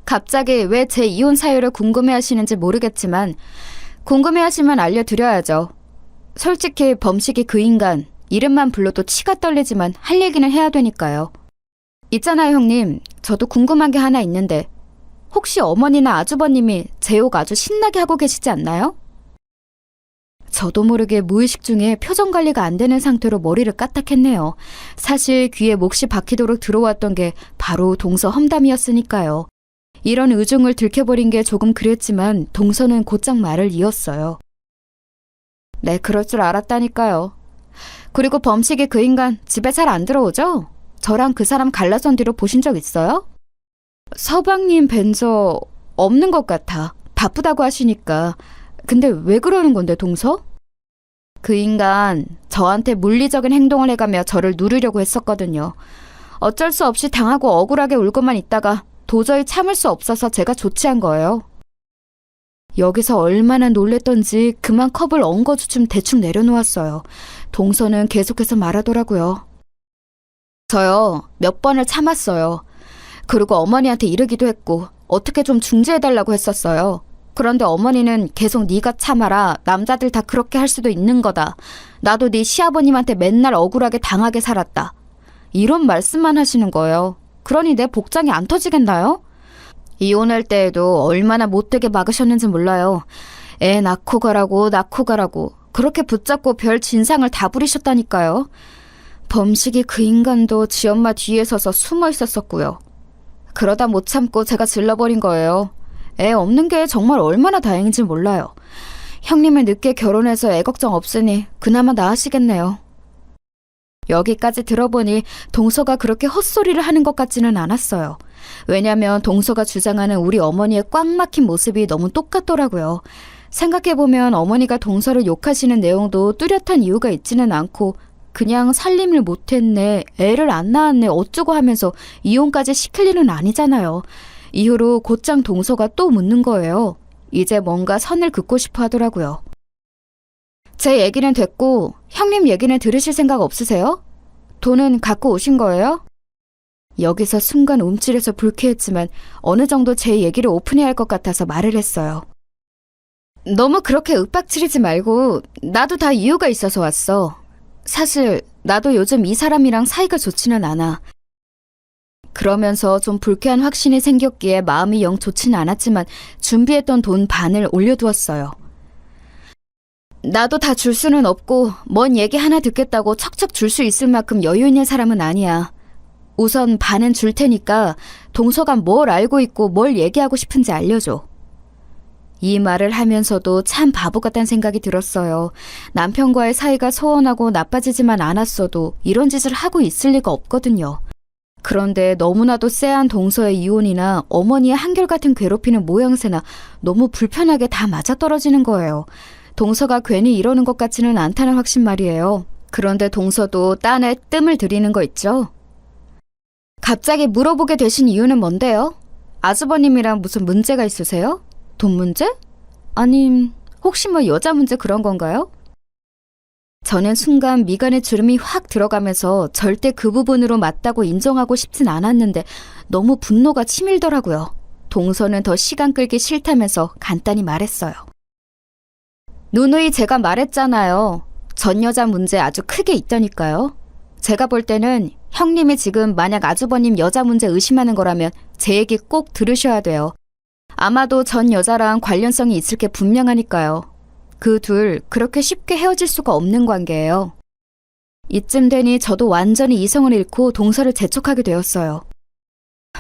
갑자기 왜 제 이혼 사유를 궁금해하시는지 모르겠지만 궁금해하시면 알려드려야죠. 솔직히 범식이 그 인간 이름만 불러도 치가 떨리지만 할 얘기는 해야 되니까요. 있잖아요 형님, 저도 궁금한 게 하나 있는데 혹시 어머니나 아주버님이 제 욕 아주 신나게 하고 계시지 않나요? 저도 모르게 무의식 중에 표정 관리가 안 되는 상태로 머리를 까딱했네요. 사실 귀에 몫이 박히도록 들어왔던 게 바로 동서 험담이었으니까요. 이런 의중을 들켜버린 게 조금 그랬지만 동서는 곧장 말을 이었어요. 네, 그럴 줄 알았다니까요. 그리고 범식이 그 인간 집에 잘 안 들어오죠? 저랑 그 사람 갈라선 뒤로 보신 적 있어요? 서방님 뵌 적 없는 것 같아. 바쁘다고 하시니까. 근데 왜 그러는 건데 동서? 그 인간 저한테 물리적인 행동을 해가며 저를 누르려고 했었거든요. 어쩔 수 없이 당하고 억울하게 울고만 있다가 도저히 참을 수 없어서 제가 조치한 거예요. 여기서 얼마나 놀랬던지 그만 컵을 엉거주춤 대충 내려놓았어요. 동서는 계속해서 말하더라고요. 저요, 몇 번을 참았어요. 그리고 어머니한테 이르기도 했고 어떻게 좀 중재해달라고 했었어요. 그런데 어머니는 계속 네가 참아라. 남자들 다 그렇게 할 수도 있는 거다. 나도 네 시아버님한테 맨날 억울하게 당하게 살았다. 이런 말씀만 하시는 거예요. 그러니 내 복장이 안 터지겠나요? 이혼할 때에도 얼마나 못되게 막으셨는지 몰라요. 애 낳고 가라고 그렇게 붙잡고 별 진상을 다 부리셨다니까요. 범식이 그 인간도 지 엄마 뒤에 서서 숨어 있었었고요. 그러다 못 참고 제가 질러버린 거예요. 애 없는 게 정말 얼마나 다행인지 몰라요. 형님은 늦게 결혼해서 애 걱정 없으니 그나마 나으시겠네요. 여기까지 들어보니 동서가 그렇게 헛소리를 하는 것 같지는 않았어요. 왜냐면 동서가 주장하는 우리 어머니의 꽉 막힌 모습이 너무 똑같더라고요. 생각해보면 어머니가 동서를 욕하시는 내용도 뚜렷한 이유가 있지는 않고 그냥 살림을 못했네, 애를 안 낳았네 어쩌고 하면서 이혼까지 시킬 일은 아니잖아요. 이후로 곧장 동서가 또 묻는 거예요. 이제 뭔가 선을 긋고 싶어 하더라고요. 제 얘기는 됐고 형님 얘기는 들으실 생각 없으세요? 돈은 갖고 오신 거예요? 여기서 순간 움찔해서 불쾌했지만 어느 정도 제 얘기를 오픈해야 할 것 같아서 말을 했어요. 너무 그렇게 윽박지르지 말고 나도 다 이유가 있어서 왔어. 사실 나도 요즘 이 사람이랑 사이가 좋지는 않아. 그러면서 좀 불쾌한 확신이 생겼기에 마음이 영 좋지는 않았지만 준비했던 돈 반을 올려두었어요. 나도 다 줄 수는 없고 뭔 얘기 하나 듣겠다고 척척 줄 수 있을 만큼 여유 있는 사람은 아니야. 우선 반은 줄 테니까 동서가 뭘 알고 있고 뭘 얘기하고 싶은지 알려줘. 이 말을 하면서도 참 바보 같다는 생각이 들었어요. 남편과의 사이가 소원하고 나빠지지만 않았어도 이런 짓을 하고 있을 리가 없거든요. 그런데 너무나도 쎄한 동서의 이혼이나 어머니의 한결같은 괴롭히는 모양새나 너무 불편하게 다 맞아떨어지는 거예요. 동서가 괜히 이러는 것 같지는 않다는 확신 말이에요. 그런데 동서도 딴에 뜸을 들이는 거 있죠? 갑자기 물어보게 되신 이유는 뭔데요? 아주버님이랑 무슨 문제가 있으세요? 돈 문제? 아님 혹시 뭐 여자 문제 그런 건가요? 저는 순간 미간에 주름이 확 들어가면서 절대 그 부분으로 맞다고 인정하고 싶진 않았는데 너무 분노가 치밀더라고요. 동서는 더 시간 끌기 싫다면서 간단히 말했어요. 누누이 제가 말했잖아요. 전 여자 문제 아주 크게 있다니까요. 제가 볼 때는 형님이 지금 만약 아주버님 여자 문제 의심하는 거라면 제 얘기 꼭 들으셔야 돼요. 아마도 전 여자랑 관련성이 있을 게 분명하니까요. 그 둘 그렇게 쉽게 헤어질 수가 없는 관계예요. 이쯤 되니 저도 완전히 이성을 잃고 동서를 재촉하게 되었어요.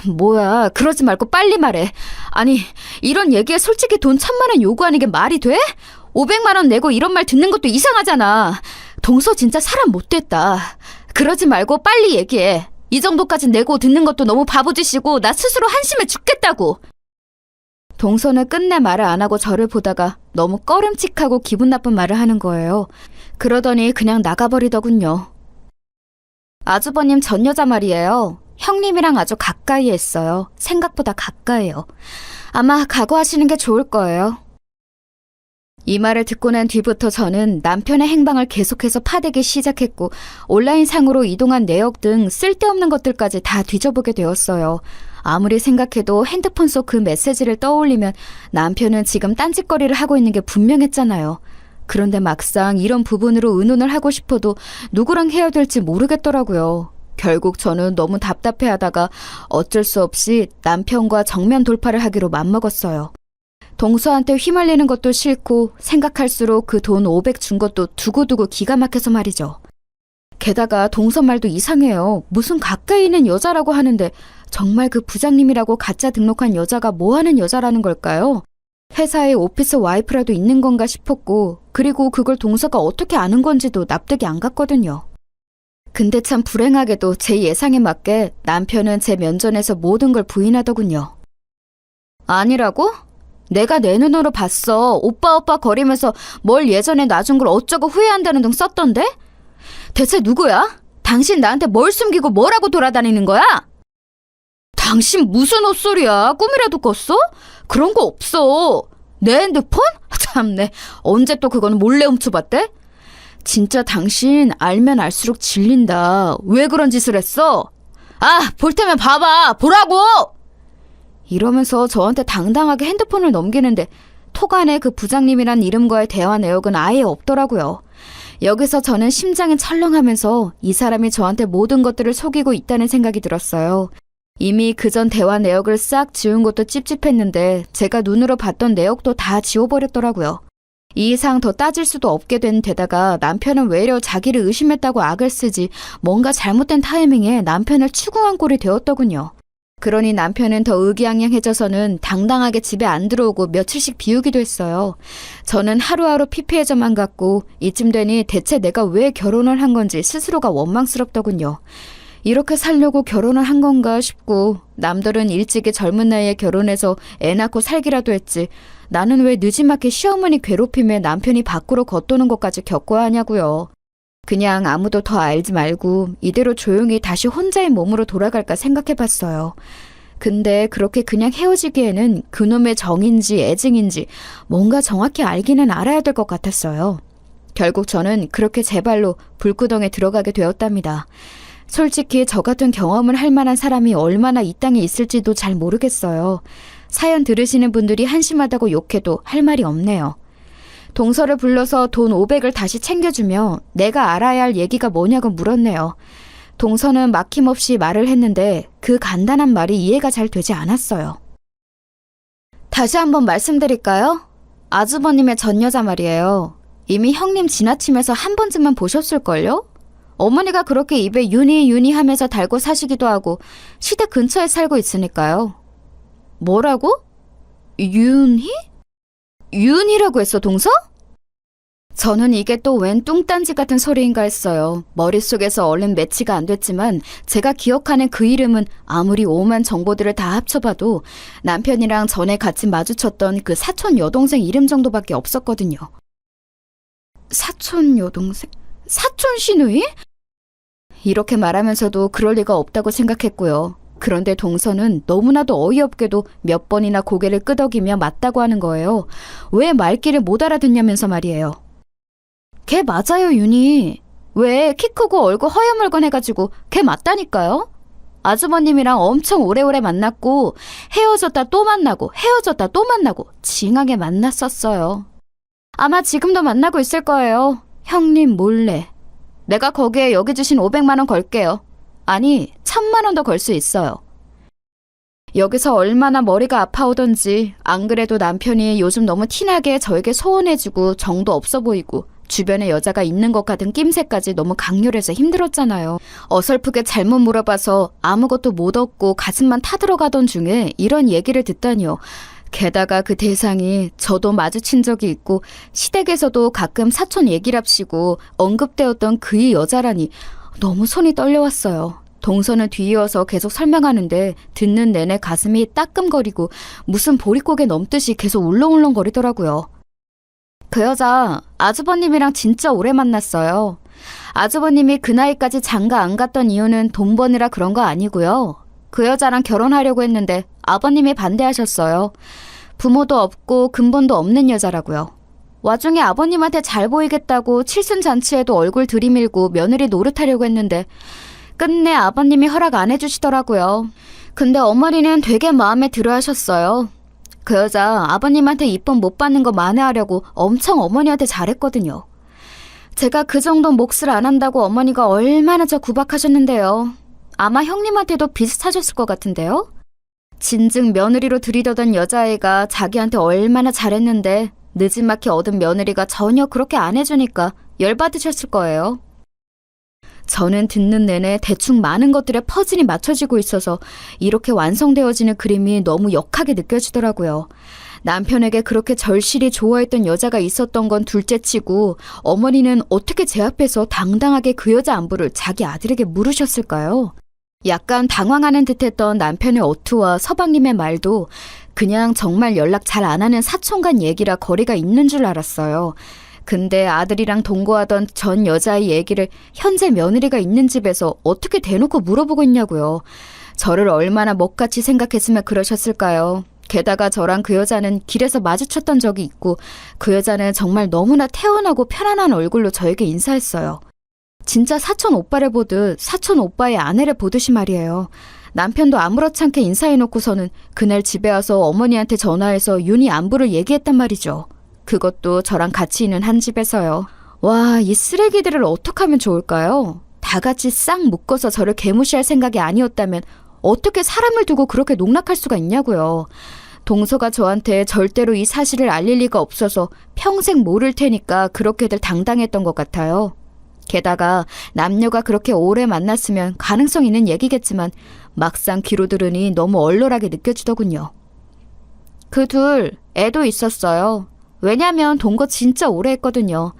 뭐야, 그러지 말고 빨리 말해. 아니, 이런 얘기에 솔직히 돈 1,000만 원 요구하는 게 말이 돼? 500만 원 내고 이런 말 듣는 것도 이상하잖아. 동서 진짜 사람 못됐다. 그러지 말고 빨리 얘기해. 이 정도까지 내고 듣는 것도 너무 바보짓이고 나 스스로 한심해 죽겠다고. 동서는 끝내 말을 안 하고 저를 보다가 너무 꺼름칙하고 기분 나쁜 말을 하는 거예요. 그러더니 그냥 나가버리더군요. 아주버님 전 여자 말이에요. 형님이랑 아주 가까이에 있어요. 생각보다 가까이요. 아마 각오하시는 게 좋을 거예요. 이 말을 듣고 난 뒤부터 저는 남편의 행방을 계속해서 파대기 시작했고 온라인상으로 이동한 내역 등 쓸데없는 것들까지 다 뒤져보게 되었어요. 아무리 생각해도 핸드폰 속 그 메시지를 떠올리면 남편은 지금 딴짓거리를 하고 있는 게 분명했잖아요. 그런데 막상 이런 부분으로 의논을 하고 싶어도 누구랑 해야 될지 모르겠더라고요. 결국 저는 너무 답답해하다가 어쩔 수 없이 남편과 정면 돌파를 하기로 맘먹었어요. 동서한테 휘말리는 것도 싫고 생각할수록 그 돈 500 준 것도 두고두고 기가 막혀서 말이죠. 게다가 동서 말도 이상해요. 무슨 가까이 있는 여자라고 하는데 정말 그 부장님이라고 가짜 등록한 여자가 뭐하는 여자라는 걸까요? 회사에 오피스 와이프라도 있는 건가 싶었고 그리고 그걸 동서가 어떻게 아는 건지도 납득이 안 갔거든요. 근데 참 불행하게도 제 예상에 맞게 남편은 제 면전에서 모든 걸 부인하더군요. 아니라고? 내가 내 눈으로 봤어. 오빠 거리면서 뭘 예전에 놔준 걸 어쩌고 후회한다는 등 썼던데? 대체 누구야? 당신 나한테 뭘 숨기고 뭐라고 돌아다니는 거야? 당신 무슨 헛소리야? 꿈이라도 꿨어? 그런 거 없어. 내 핸드폰? 참네. 언제 또 그건 몰래 훔쳐봤대? 진짜 당신 알면 알수록 질린다. 왜 그런 짓을 했어? 아, 볼 테면 봐봐. 보라고! 이러면서 저한테 당당하게 핸드폰을 넘기는데 톡 안에 그 부장님이란 이름과의 대화 내역은 아예 없더라고요. 여기서 저는 심장이 철렁하면서 이 사람이 저한테 모든 것들을 속이고 있다는 생각이 들었어요. 이미 그전 대화 내역을 싹 지운 것도 찝찝했는데 제가 눈으로 봤던 내역도 다 지워버렸더라고요. 이 이상 더 따질 수도 없게 된 데다가 남편은 외려 자기를 의심했다고 악을 쓰지 뭔가 잘못된 타이밍에 남편을 추궁한 꼴이 되었더군요. 그러니 남편은 더 의기양양해져서는 당당하게 집에 안 들어오고 며칠씩 비우기도 했어요. 저는 하루하루 피폐해져만 갔고 이쯤 되니 대체 내가 왜 결혼을 한 건지 스스로가 원망스럽더군요. 이렇게 살려고 결혼을 한 건가 싶고 남들은 일찍이 젊은 나이에 결혼해서 애 낳고 살기라도 했지 나는 왜 늦지막히 시어머니 괴롭힘에 남편이 밖으로 걷도는 것까지 겪어야 하냐고요. 그냥 아무도 더 알지 말고 이대로 조용히 다시 혼자의 몸으로 돌아갈까 생각해봤어요. 근데 그렇게 그냥 헤어지기에는 그놈의 정인지 애증인지 뭔가 정확히 알기는 알아야 될 것 같았어요. 결국 저는 그렇게 제 발로 불구덩에 들어가게 되었답니다. 솔직히 저 같은 경험을 할 만한 사람이 얼마나 이 땅에 있을지도 잘 모르겠어요. 사연 들으시는 분들이 한심하다고 욕해도 할 말이 없네요. 동서를 불러서 돈 500을 다시 챙겨주며 내가 알아야 할 얘기가 뭐냐고 물었네요. 동서는 막힘없이 말을 했는데 그 간단한 말이 이해가 잘 되지 않았어요. 다시 한번 말씀드릴까요? 아주버님의 전 여자 말이에요. 이미 형님 지나치면서 한 번쯤은 보셨을걸요? 어머니가 그렇게 입에 윤희 하면서 달고 사시기도 하고 시댁 근처에 살고 있으니까요. 뭐라고? 윤희? 윤희라고 했어, 동서? 저는 이게 또 웬 뚱딴지 같은 소리인가 했어요. 머릿속에서 얼른 매치가 안 됐지만 제가 기억하는 그 이름은 아무리 오만 정보들을 다 합쳐봐도 남편이랑 전에 같이 마주쳤던 그 사촌 여동생 이름 정도밖에 없었거든요. 사촌 여동생? 사촌 시누이? 이렇게 말하면서도 그럴 리가 없다고 생각했고요. 그런데 동서는 너무나도 어이없게도 몇 번이나 고개를 끄덕이며 맞다고 하는 거예요. 왜 말귀를 못 알아듣냐면서 말이에요. 걔 맞아요, 윤희. 왜 키 크고 얼굴 허여멀건해가지고 걔 맞다니까요? 아주버님이랑 엄청 오래오래 만났고 헤어졌다 또 만나고 헤어졌다 또 만나고 징하게 만났었어요. 아마 지금도 만나고 있을 거예요. 형님 몰래. 내가 거기에 여기 주신 500만 원 걸게요. 아니, 1000만 원 더 걸 수 있어요. 여기서 얼마나 머리가 아파오던지 안 그래도 남편이 요즘 너무 티나게 저에게 소원해주고 정도 없어 보이고 주변에 여자가 있는 것 같은 낌새까지 너무 강렬해서 힘들었잖아요. 어설프게 잘못 물어봐서 아무것도 못 얻고 가슴만 타들어가던 중에 이런 얘기를 듣다니요. 게다가 그 대상이 저도 마주친 적이 있고 시댁에서도 가끔 사촌 얘기랍시고 언급되었던 그의 여자라니 너무 손이 떨려왔어요. 동서는 뒤이어서 계속 설명하는데 듣는 내내 가슴이 따끔거리고 무슨 보릿고개 넘듯이 계속 울렁울렁거리더라고요. 그 여자 아주버님이랑 진짜 오래 만났어요. 아주버님이 그 나이까지 장가 안 갔던 이유는 돈 버느라 그런 거 아니고요. 그 여자랑 결혼하려고 했는데 아버님이 반대하셨어요. 부모도 없고 근본도 없는 여자라고요. 와중에 아버님한테 잘 보이겠다고 칠순잔치에도 얼굴 들이밀고 며느리 노릇하려고 했는데 끝내 아버님이 허락 안 해주시더라고요. 근데 어머니는 되게 마음에 들어 하셨어요. 그 여자 아버님한테 이쁨 못 받는 거 만회하려고 엄청 어머니한테 잘했거든요. 제가 그 정도 몫을 안 한다고 어머니가 얼마나 저 구박하셨는데요. 아마 형님한테도 비슷하셨을 것 같은데요. 진즉 며느리로 들이더던 여자애가 자기한테 얼마나 잘했는데 느지막이 얻은 며느리가 전혀 그렇게 안 해주니까 열받으셨을 거예요. 저는 듣는 내내 대충 많은 것들의 퍼즐이 맞춰지고 있어서 이렇게 완성되어지는 그림이 너무 역하게 느껴지더라고요. 남편에게 그렇게 절실히 좋아했던 여자가 있었던 건 둘째치고 어머니는 어떻게 제 앞에서 당당하게 그 여자 안부를 자기 아들에게 물으셨을까요? 약간 당황하는 듯했던 남편의 어투와 서방님의 말도 그냥 정말 연락 잘 안 하는 사촌간 얘기라 거리가 있는 줄 알았어요. 근데 아들이랑 동거하던 전 여자의 얘기를 현재 며느리가 있는 집에서 어떻게 대놓고 물어보고 있냐고요. 저를 얼마나 먹같이 생각했으면 그러셨을까요? 게다가 저랑 그 여자는 길에서 마주쳤던 적이 있고 그 여자는 정말 너무나 태연하고 편안한 얼굴로 저에게 인사했어요. 진짜 사촌 오빠를 보듯 사촌 오빠의 아내를 보듯이 말이에요. 남편도 아무렇지 않게 인사해놓고서는 그날 집에 와서 어머니한테 전화해서 윤희 안부를 얘기했단 말이죠. 그것도 저랑 같이 있는 한 집에서요. 와, 이 쓰레기들을 어떻게 하면 좋을까요? 다 같이 싹 묶어서 저를 개무시할 생각이 아니었다면 어떻게 사람을 두고 그렇게 농락할 수가 있냐고요. 동서가 저한테 절대로 이 사실을 알릴 리가 없어서 평생 모를 테니까 그렇게들 당당했던 것 같아요. 게다가 남녀가 그렇게 오래 만났으면 가능성 있는 얘기겠지만 막상 귀로 들으니 너무 얼얼하게 느껴지더군요. 그 둘 애도 있었어요. 왜냐면 동거 진짜 오래 했거든요.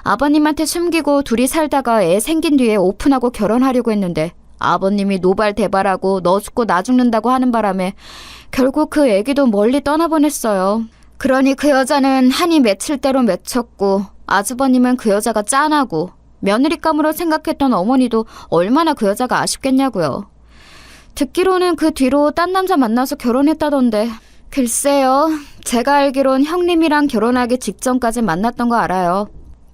아버님한테 숨기고 둘이 살다가 애 생긴 뒤에 오픈하고 결혼하려고 했는데 아버님이 노발대발하고 너 죽고 나 죽는다고 하는 바람에 결국 그 애기도 멀리 떠나보냈어요. 그러니 그 여자는 한이 맺힐 대로 맺혔고 아주버님은 그 여자가 짠하고 며느리감으로 생각했던 어머니도 얼마나 그 여자가 아쉽겠냐고요. 듣기로는 그 뒤로 딴 남자 만나서 결혼했다던데 글쎄요. 제가 알기론 형님이랑 결혼하기 직전까지 만났던 거 알아요.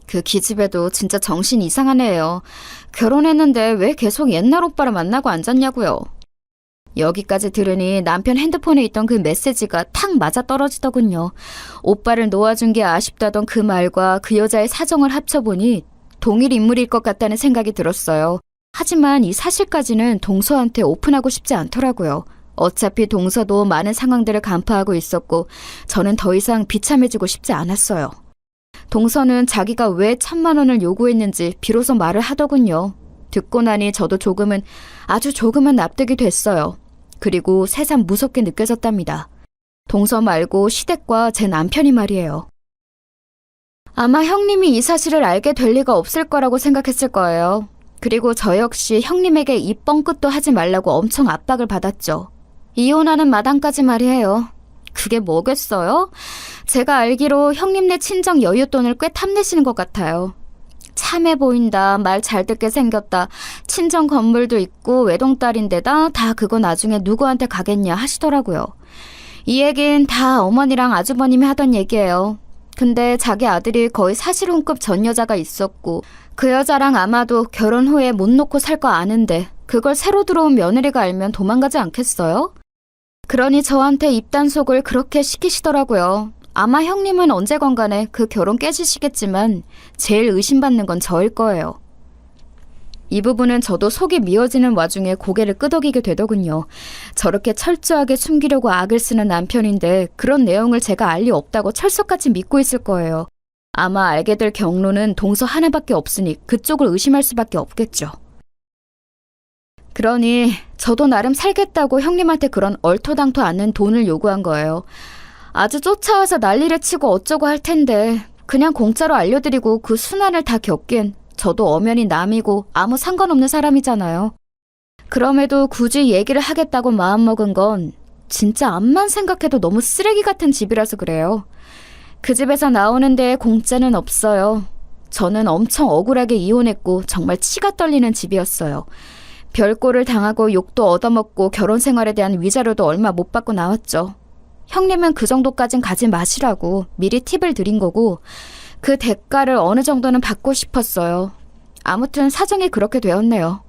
그 기집애도 진짜 정신 이상한 애예요. 결혼했는데 왜 계속 옛날 오빠를 만나고 앉았냐고요. 여기까지 들으니 남편 핸드폰에 있던 그 메시지가 탁 맞아떨어지더군요. 오빠를 놓아준 게 아쉽다던 그 말과 그 여자의 사정을 합쳐보니 동일 인물일 것 같다는 생각이 들었어요. 하지만 이 사실까지는 동서한테 오픈하고 싶지 않더라고요. 어차피 동서도 많은 상황들을 간파하고 있었고 저는 더 이상 비참해지고 싶지 않았어요. 동서는 자기가 왜 1000만 원을 요구했는지 비로소 말을 하더군요. 듣고 나니 저도 조금은 아주 조금은 납득이 됐어요. 그리고 새삼 무섭게 느껴졌답니다. 동서 말고 시댁과 제 남편이 말이에요. 아마 형님이 이 사실을 알게 될 리가 없을 거라고 생각했을 거예요. 그리고 저 역시 형님에게 입 뻥끗도 하지 말라고 엄청 압박을 받았죠. 이혼하는 마당까지 말이에요. 그게 뭐겠어요? 제가 알기로 형님네 친정 여윳돈을 꽤 탐내시는 것 같아요. 참해 보인다, 말 잘 듣게 생겼다, 친정 건물도 있고 외동딸인데다 다 그거 나중에 누구한테 가겠냐 하시더라고요. 이 얘긴 다 어머니랑 아주버님이 하던 얘기예요. 근데 자기 아들이 거의 사실혼급 전 여자가 있었고 그 여자랑 아마도 결혼 후에 못 놓고 살 거 아는데 그걸 새로 들어온 며느리가 알면 도망가지 않겠어요? 그러니 저한테 입단속을 그렇게 시키시더라고요. 아마 형님은 언제건 간에 그 결혼 깨지시겠지만 제일 의심받는 건 저일 거예요. 이 부분은 저도 속이 미어지는 와중에 고개를 끄덕이게 되더군요. 저렇게 철저하게 숨기려고 악을 쓰는 남편인데 그런 내용을 제가 알 리 없다고 철석같이 믿고 있을 거예요. 아마 알게 될 경로는 동서 하나밖에 없으니 그쪽을 의심할 수밖에 없겠죠. 그러니 저도 나름 살겠다고 형님한테 그런 얼토당토 않는 돈을 요구한 거예요. 아주 쫓아와서 난리를 치고 어쩌고 할 텐데 그냥 공짜로 알려드리고 그 순환을 다 겪기엔 저도 엄연히 남이고 아무 상관없는 사람이잖아요. 그럼에도 굳이 얘기를 하겠다고 마음먹은 건 진짜 앞만 생각해도 너무 쓰레기 같은 집이라서 그래요. 그 집에서 나오는 데에 공짜는 없어요. 저는 엄청 억울하게 이혼했고 정말 치가 떨리는 집이었어요. 별꼴을 당하고 욕도 얻어먹고 결혼 생활에 대한 위자료도 얼마 못 받고 나왔죠. 형님은 그 정도까진 가지 마시라고 미리 팁을 드린 거고 그 대가를 어느 정도는 받고 싶었어요. 아무튼 사정이 그렇게 되었네요.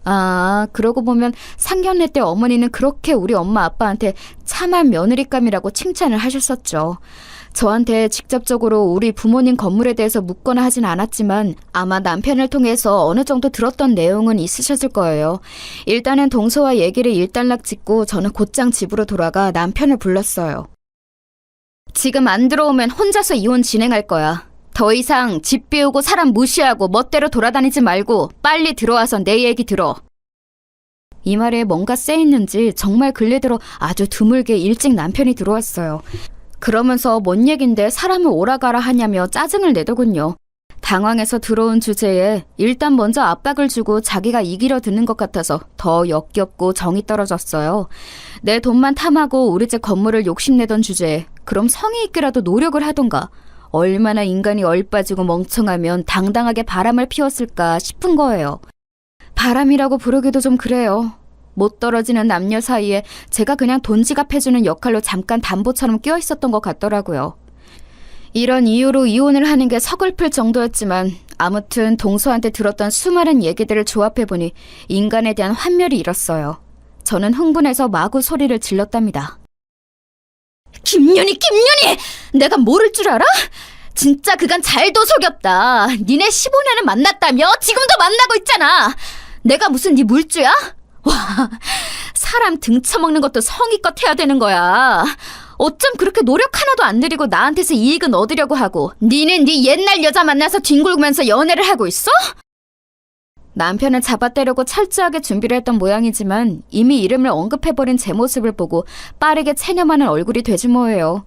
아, 그러고 보면 상견례 때 어머니는 그렇게 우리 엄마 아빠한테 참한 며느리감이라고 칭찬을 하셨었죠. 저한테 직접적으로 우리 부모님 건물에 대해서 묻거나 하진 않았지만 아마 남편을 통해서 어느 정도 들었던 내용은 있으셨을 거예요. 일단은 동서와 얘기를 일단락 짓고 저는 곧장 집으로 돌아가 남편을 불렀어요. 지금 안 들어오면 혼자서 이혼 진행할 거야. 더 이상 집 비우고 사람 무시하고 멋대로 돌아다니지 말고 빨리 들어와서 내 얘기 들어. 이 말에 뭔가 쎄있는지 정말 근래 들어 아주 드물게 일찍 남편이 들어왔어요. 그러면서 뭔 얘긴데 사람을 오라가라 하냐며 짜증을 내더군요. 당황해서 들어온 주제에 일단 먼저 압박을 주고 자기가 이기려 드는 것 같아서 더 역겹고 정이 떨어졌어요. 내 돈만 탐하고 우리 집 건물을 욕심내던 주제에 그럼 성의 있게라도 노력을 하던가. 얼마나 인간이 얼빠지고 멍청하면 당당하게 바람을 피웠을까 싶은 거예요. 바람이라고 부르기도 좀 그래요. 못 떨어지는 남녀 사이에 제가 그냥 돈 지갑해주는 역할로 잠깐 담보처럼 껴 있었던 것 같더라고요. 이런 이유로 이혼을 하는 게 서글플 정도였지만 아무튼 동서한테 들었던 수많은 얘기들을 조합해보니 인간에 대한 환멸이 일었어요. 저는 흥분해서 마구 소리를 질렀답니다. 김윤희! 내가 모를 줄 알아? 진짜 그간 잘도 속였다. 니네 15년을 만났다며? 지금도 만나고 있잖아. 내가 무슨 네 물주야? 와, 사람 등쳐먹는 것도 성의껏 해야 되는 거야. 어쩜 그렇게 노력 하나도 안 들이고 나한테서 이익은 얻으려고 하고 니는 네 옛날 여자 만나서 뒹굴면서 연애를 하고 있어? 남편은 잡아떼려고 철저하게 준비를 했던 모양이지만 이미 이름을 언급해버린 제 모습을 보고 빠르게 체념하는 얼굴이 되지 뭐예요.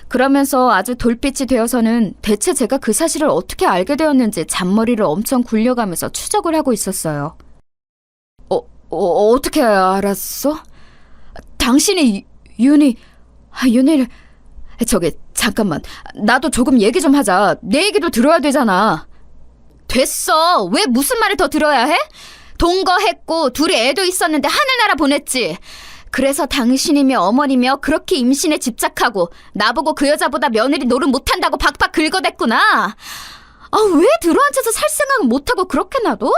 그러면서 아주 돌빛이 되어서는 대체 제가 그 사실을 어떻게 알게 되었는지 잔머리를 엄청 굴려가면서 추적을 하고 있었어요. 어떻게 알았어? 당신이 윤희를... 저기 잠깐만, 나도 조금 얘기 좀 하자. 내 얘기도 들어야 되잖아. 됐어. 왜 무슨 말을 더 들어야 해? 동거했고 둘이 애도 있었는데 하늘나라 보냈지. 그래서 당신이며 어머니며 그렇게 임신에 집착하고 나보고 그 여자보다 며느리 노릇 못한다고 박박 긁어댔구나. 아, 왜 들어앉아서 살 생각은 못하고 그렇게 놔둬?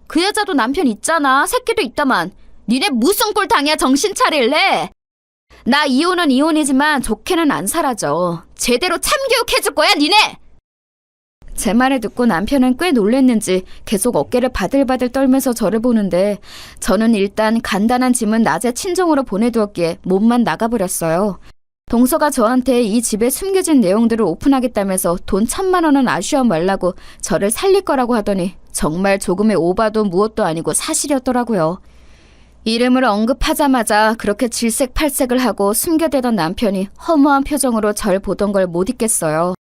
그 여자도 남편 있잖아. 새끼도 있다만. 니네 무슨 꼴 당해야 정신 차릴래? 나 이혼은 이혼이지만 좋게는 안 살아져. 제대로 참교육해줄 거야 니네. 제 말을 듣고 남편은 꽤 놀랬는지 계속 어깨를 바들바들 떨면서 저를 보는데 저는 일단 간단한 짐은 낮에 친정으로 보내두었기에 몸만 나가버렸어요. 동서가 저한테 이 집에 숨겨진 내용들을 오픈하겠다면서 돈 1,000만 원은 아쉬워 말라고 저를 살릴 거라고 하더니 정말 조금의 오바도 무엇도 아니고 사실이었더라고요. 이름을 언급하자마자 그렇게 질색팔색을 하고 숨겨대던 남편이 허무한 표정으로 절 보던 걸 못 잊겠어요.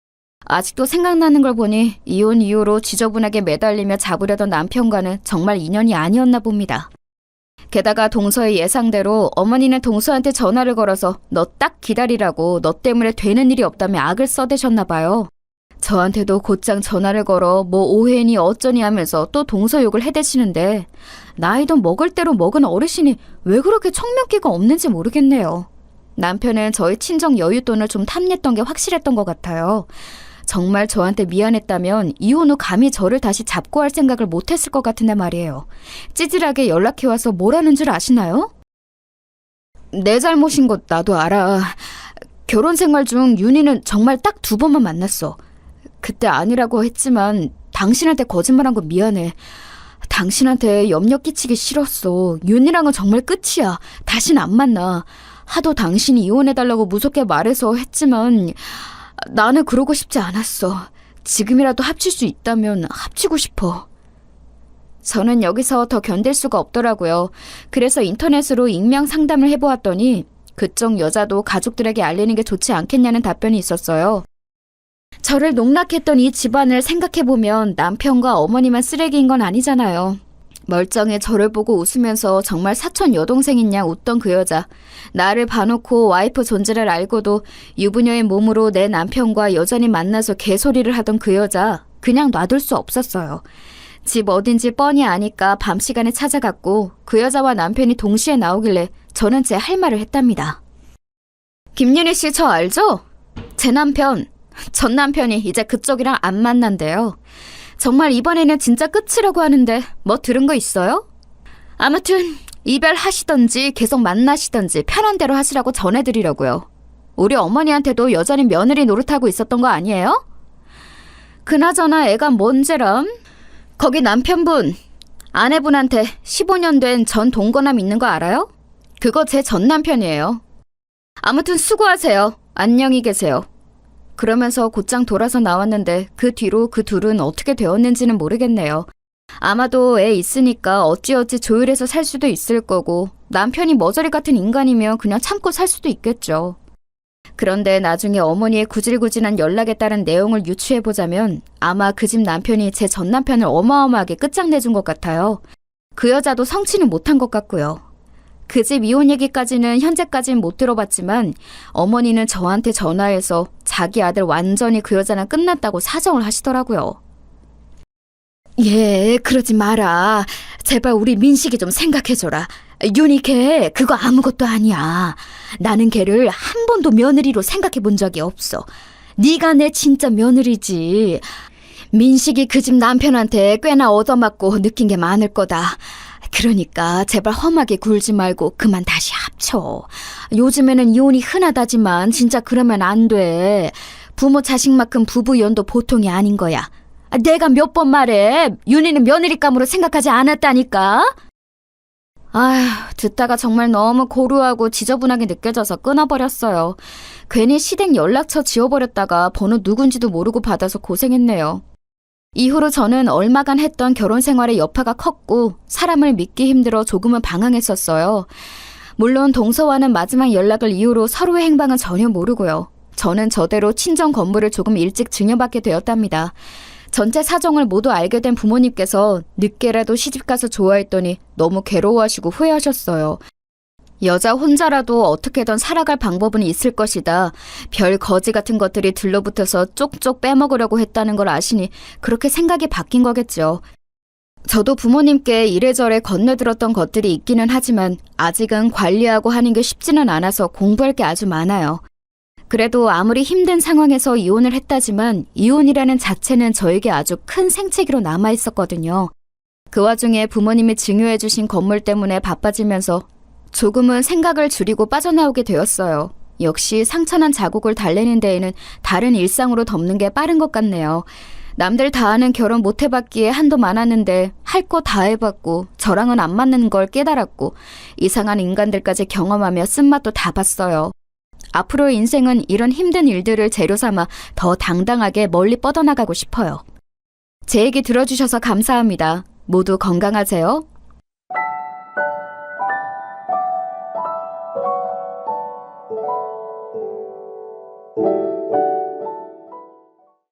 아직도 생각나는 걸 보니 이혼 이후로 지저분하게 매달리며 잡으려던 남편과는 정말 인연이 아니었나 봅니다. 게다가 동서의 예상대로 어머니는 동서한테 전화를 걸어서 너 딱 기다리라고 너 때문에 되는 일이 없다며 악을 써대셨나 봐요. 저한테도 곧장 전화를 걸어 뭐 오해니 어쩌니 하면서 또 동서 욕을 해대시는데 나이도 먹을 대로 먹은 어르신이 왜 그렇게 청명기가 없는지 모르겠네요. 남편은 저의 친정 여윳돈을 좀 탐냈던 게 확실했던 것 같아요. 정말 저한테 미안했다면 이혼 후 감히 저를 다시 잡고 할 생각을 못했을 것 같은데 말이에요. 찌질하게 연락해와서 뭐라는 줄 아시나요? 내 잘못인 것 나도 알아. 결혼 생활 중 윤희는 정말 딱 2번만 만났어. 그때 아니라고 했지만 당신한테 거짓말한 거 미안해. 당신한테 염려 끼치기 싫었어. 윤희랑은 정말 끝이야. 다신 안 만나. 하도 당신이 이혼해달라고 무섭게 말해서 했지만 나는 그러고 싶지 않았어. 지금이라도 합칠 수 있다면 합치고 싶어. 저는 여기서 더 견딜 수가 없더라고요. 그래서 인터넷으로 익명 상담을 해보았더니 그쪽 여자도 가족들에게 알리는 게 좋지 않겠냐는 답변이 있었어요. 저를 농락했던 이 집안을 생각해보면 남편과 어머니만 쓰레기인 건 아니잖아요. 멀쩡해 저를 보고 웃으면서 정말 사촌 여동생인 양 웃던 그 여자. 나를 봐놓고 와이프 존재를 알고도 유부녀의 몸으로 내 남편과 여전히 만나서 개소리를 하던 그 여자. 그냥 놔둘 수 없었어요. 집 어딘지 뻔히 아니까 밤 시간에 찾아갔고 그 여자와 남편이 동시에 나오길래 저는 제 할 말을 했답니다. 김윤희 씨 저 알죠? 제 남편, 전 남편이 이제 그쪽이랑 안 만난대요. 정말 이번에는 진짜 끝이라고 하는데 뭐 들은 거 있어요? 아무튼 이별하시던지 계속 만나시던지 편한 대로 하시라고 전해드리려고요. 우리 어머니한테도 여전히 며느리 노릇하고 있었던 거 아니에요? 그나저나 애가 뭔지람? 거기 남편분, 아내분한테 15년 된 전 동거남 있는 거 알아요? 그거 제 전 남편이에요. 아무튼 수고하세요. 안녕히 계세요. 그러면서 곧장 돌아서 나왔는데 그 뒤로 그 둘은 어떻게 되었는지는 모르겠네요. 아마도 애 있으니까 어찌어찌 조율해서 살 수도 있을 거고 남편이 머저리 같은 인간이면 그냥 참고 살 수도 있겠죠. 그런데 나중에 어머니의 구질구질한 연락에 따른 내용을 유추해보자면 아마 그 집 남편이 제 전 남편을 어마어마하게 끝장내준 것 같아요. 그 여자도 성취는 못한 것 같고요. 그 집 이혼 얘기까지는 현재까진 못 들어봤지만 어머니는 저한테 전화해서 자기 아들 완전히 그 여자랑 끝났다고 사정을 하시더라고요. 예, 그러지 마라. 제발 우리 민식이 좀 생각해줘라. 윤희 걔 그거 아무것도 아니야. 나는 걔를 한 번도 며느리로 생각해 본 적이 없어. 네가 내 진짜 며느리지. 민식이 그 집 남편한테 꽤나 얻어맞고 느낀 게 많을 거다. 그러니까 제발 험하게 굴지 말고 그만 다시 합쳐. 요즘에는 이혼이 흔하다지만 진짜 그러면 안 돼. 부모 자식만큼 부부연도 보통이 아닌 거야. 내가 몇 번 말해. 윤희는 며느리감으로 생각하지 않았다니까. 아휴, 듣다가 정말 너무 고루하고 지저분하게 느껴져서 끊어버렸어요. 괜히 시댁 연락처 지워버렸다가 번호 누군지도 모르고 받아서 고생했네요. 이후로 저는 얼마간 했던 결혼 생활의 여파가 컸고 사람을 믿기 힘들어 조금은 방황했었어요. 물론 동서와는 마지막 연락을 이후로 서로의 행방은 전혀 모르고요. 저는 저대로 친정 건물을 조금 일찍 증여받게 되었답니다. 전체 사정을 모두 알게 된 부모님께서 늦게라도 시집가서 좋아했더니 너무 괴로워하시고 후회하셨어요. 여자 혼자라도 어떻게든 살아갈 방법은 있을 것이다. 별 거지 같은 것들이 들러붙어서 쪽쪽 빼먹으려고 했다는 걸 아시니 그렇게 생각이 바뀐 거겠죠. 저도 부모님께 이래저래 건네들었던 것들이 있기는 하지만 아직은 관리하고 하는 게 쉽지는 않아서 공부할 게 아주 많아요. 그래도 아무리 힘든 상황에서 이혼을 했다지만 이혼이라는 자체는 저에게 아주 큰 생채기로 남아있었거든요. 그 와중에 부모님이 증여해 주신 건물 때문에 바빠지면서 조금은 생각을 줄이고 빠져나오게 되었어요. 역시 상처난 자국을 달래는 데에는 다른 일상으로 덮는 게 빠른 것 같네요. 남들 다 하는 결혼 못 해봤기에 한도 많았는데 할 거 다 해봤고 저랑은 안 맞는 걸 깨달았고 이상한 인간들까지 경험하며 쓴맛도 다 봤어요. 앞으로의 인생은 이런 힘든 일들을 재료 삼아 더 당당하게 멀리 뻗어나가고 싶어요. 제 얘기 들어주셔서 감사합니다. 모두 건강하세요.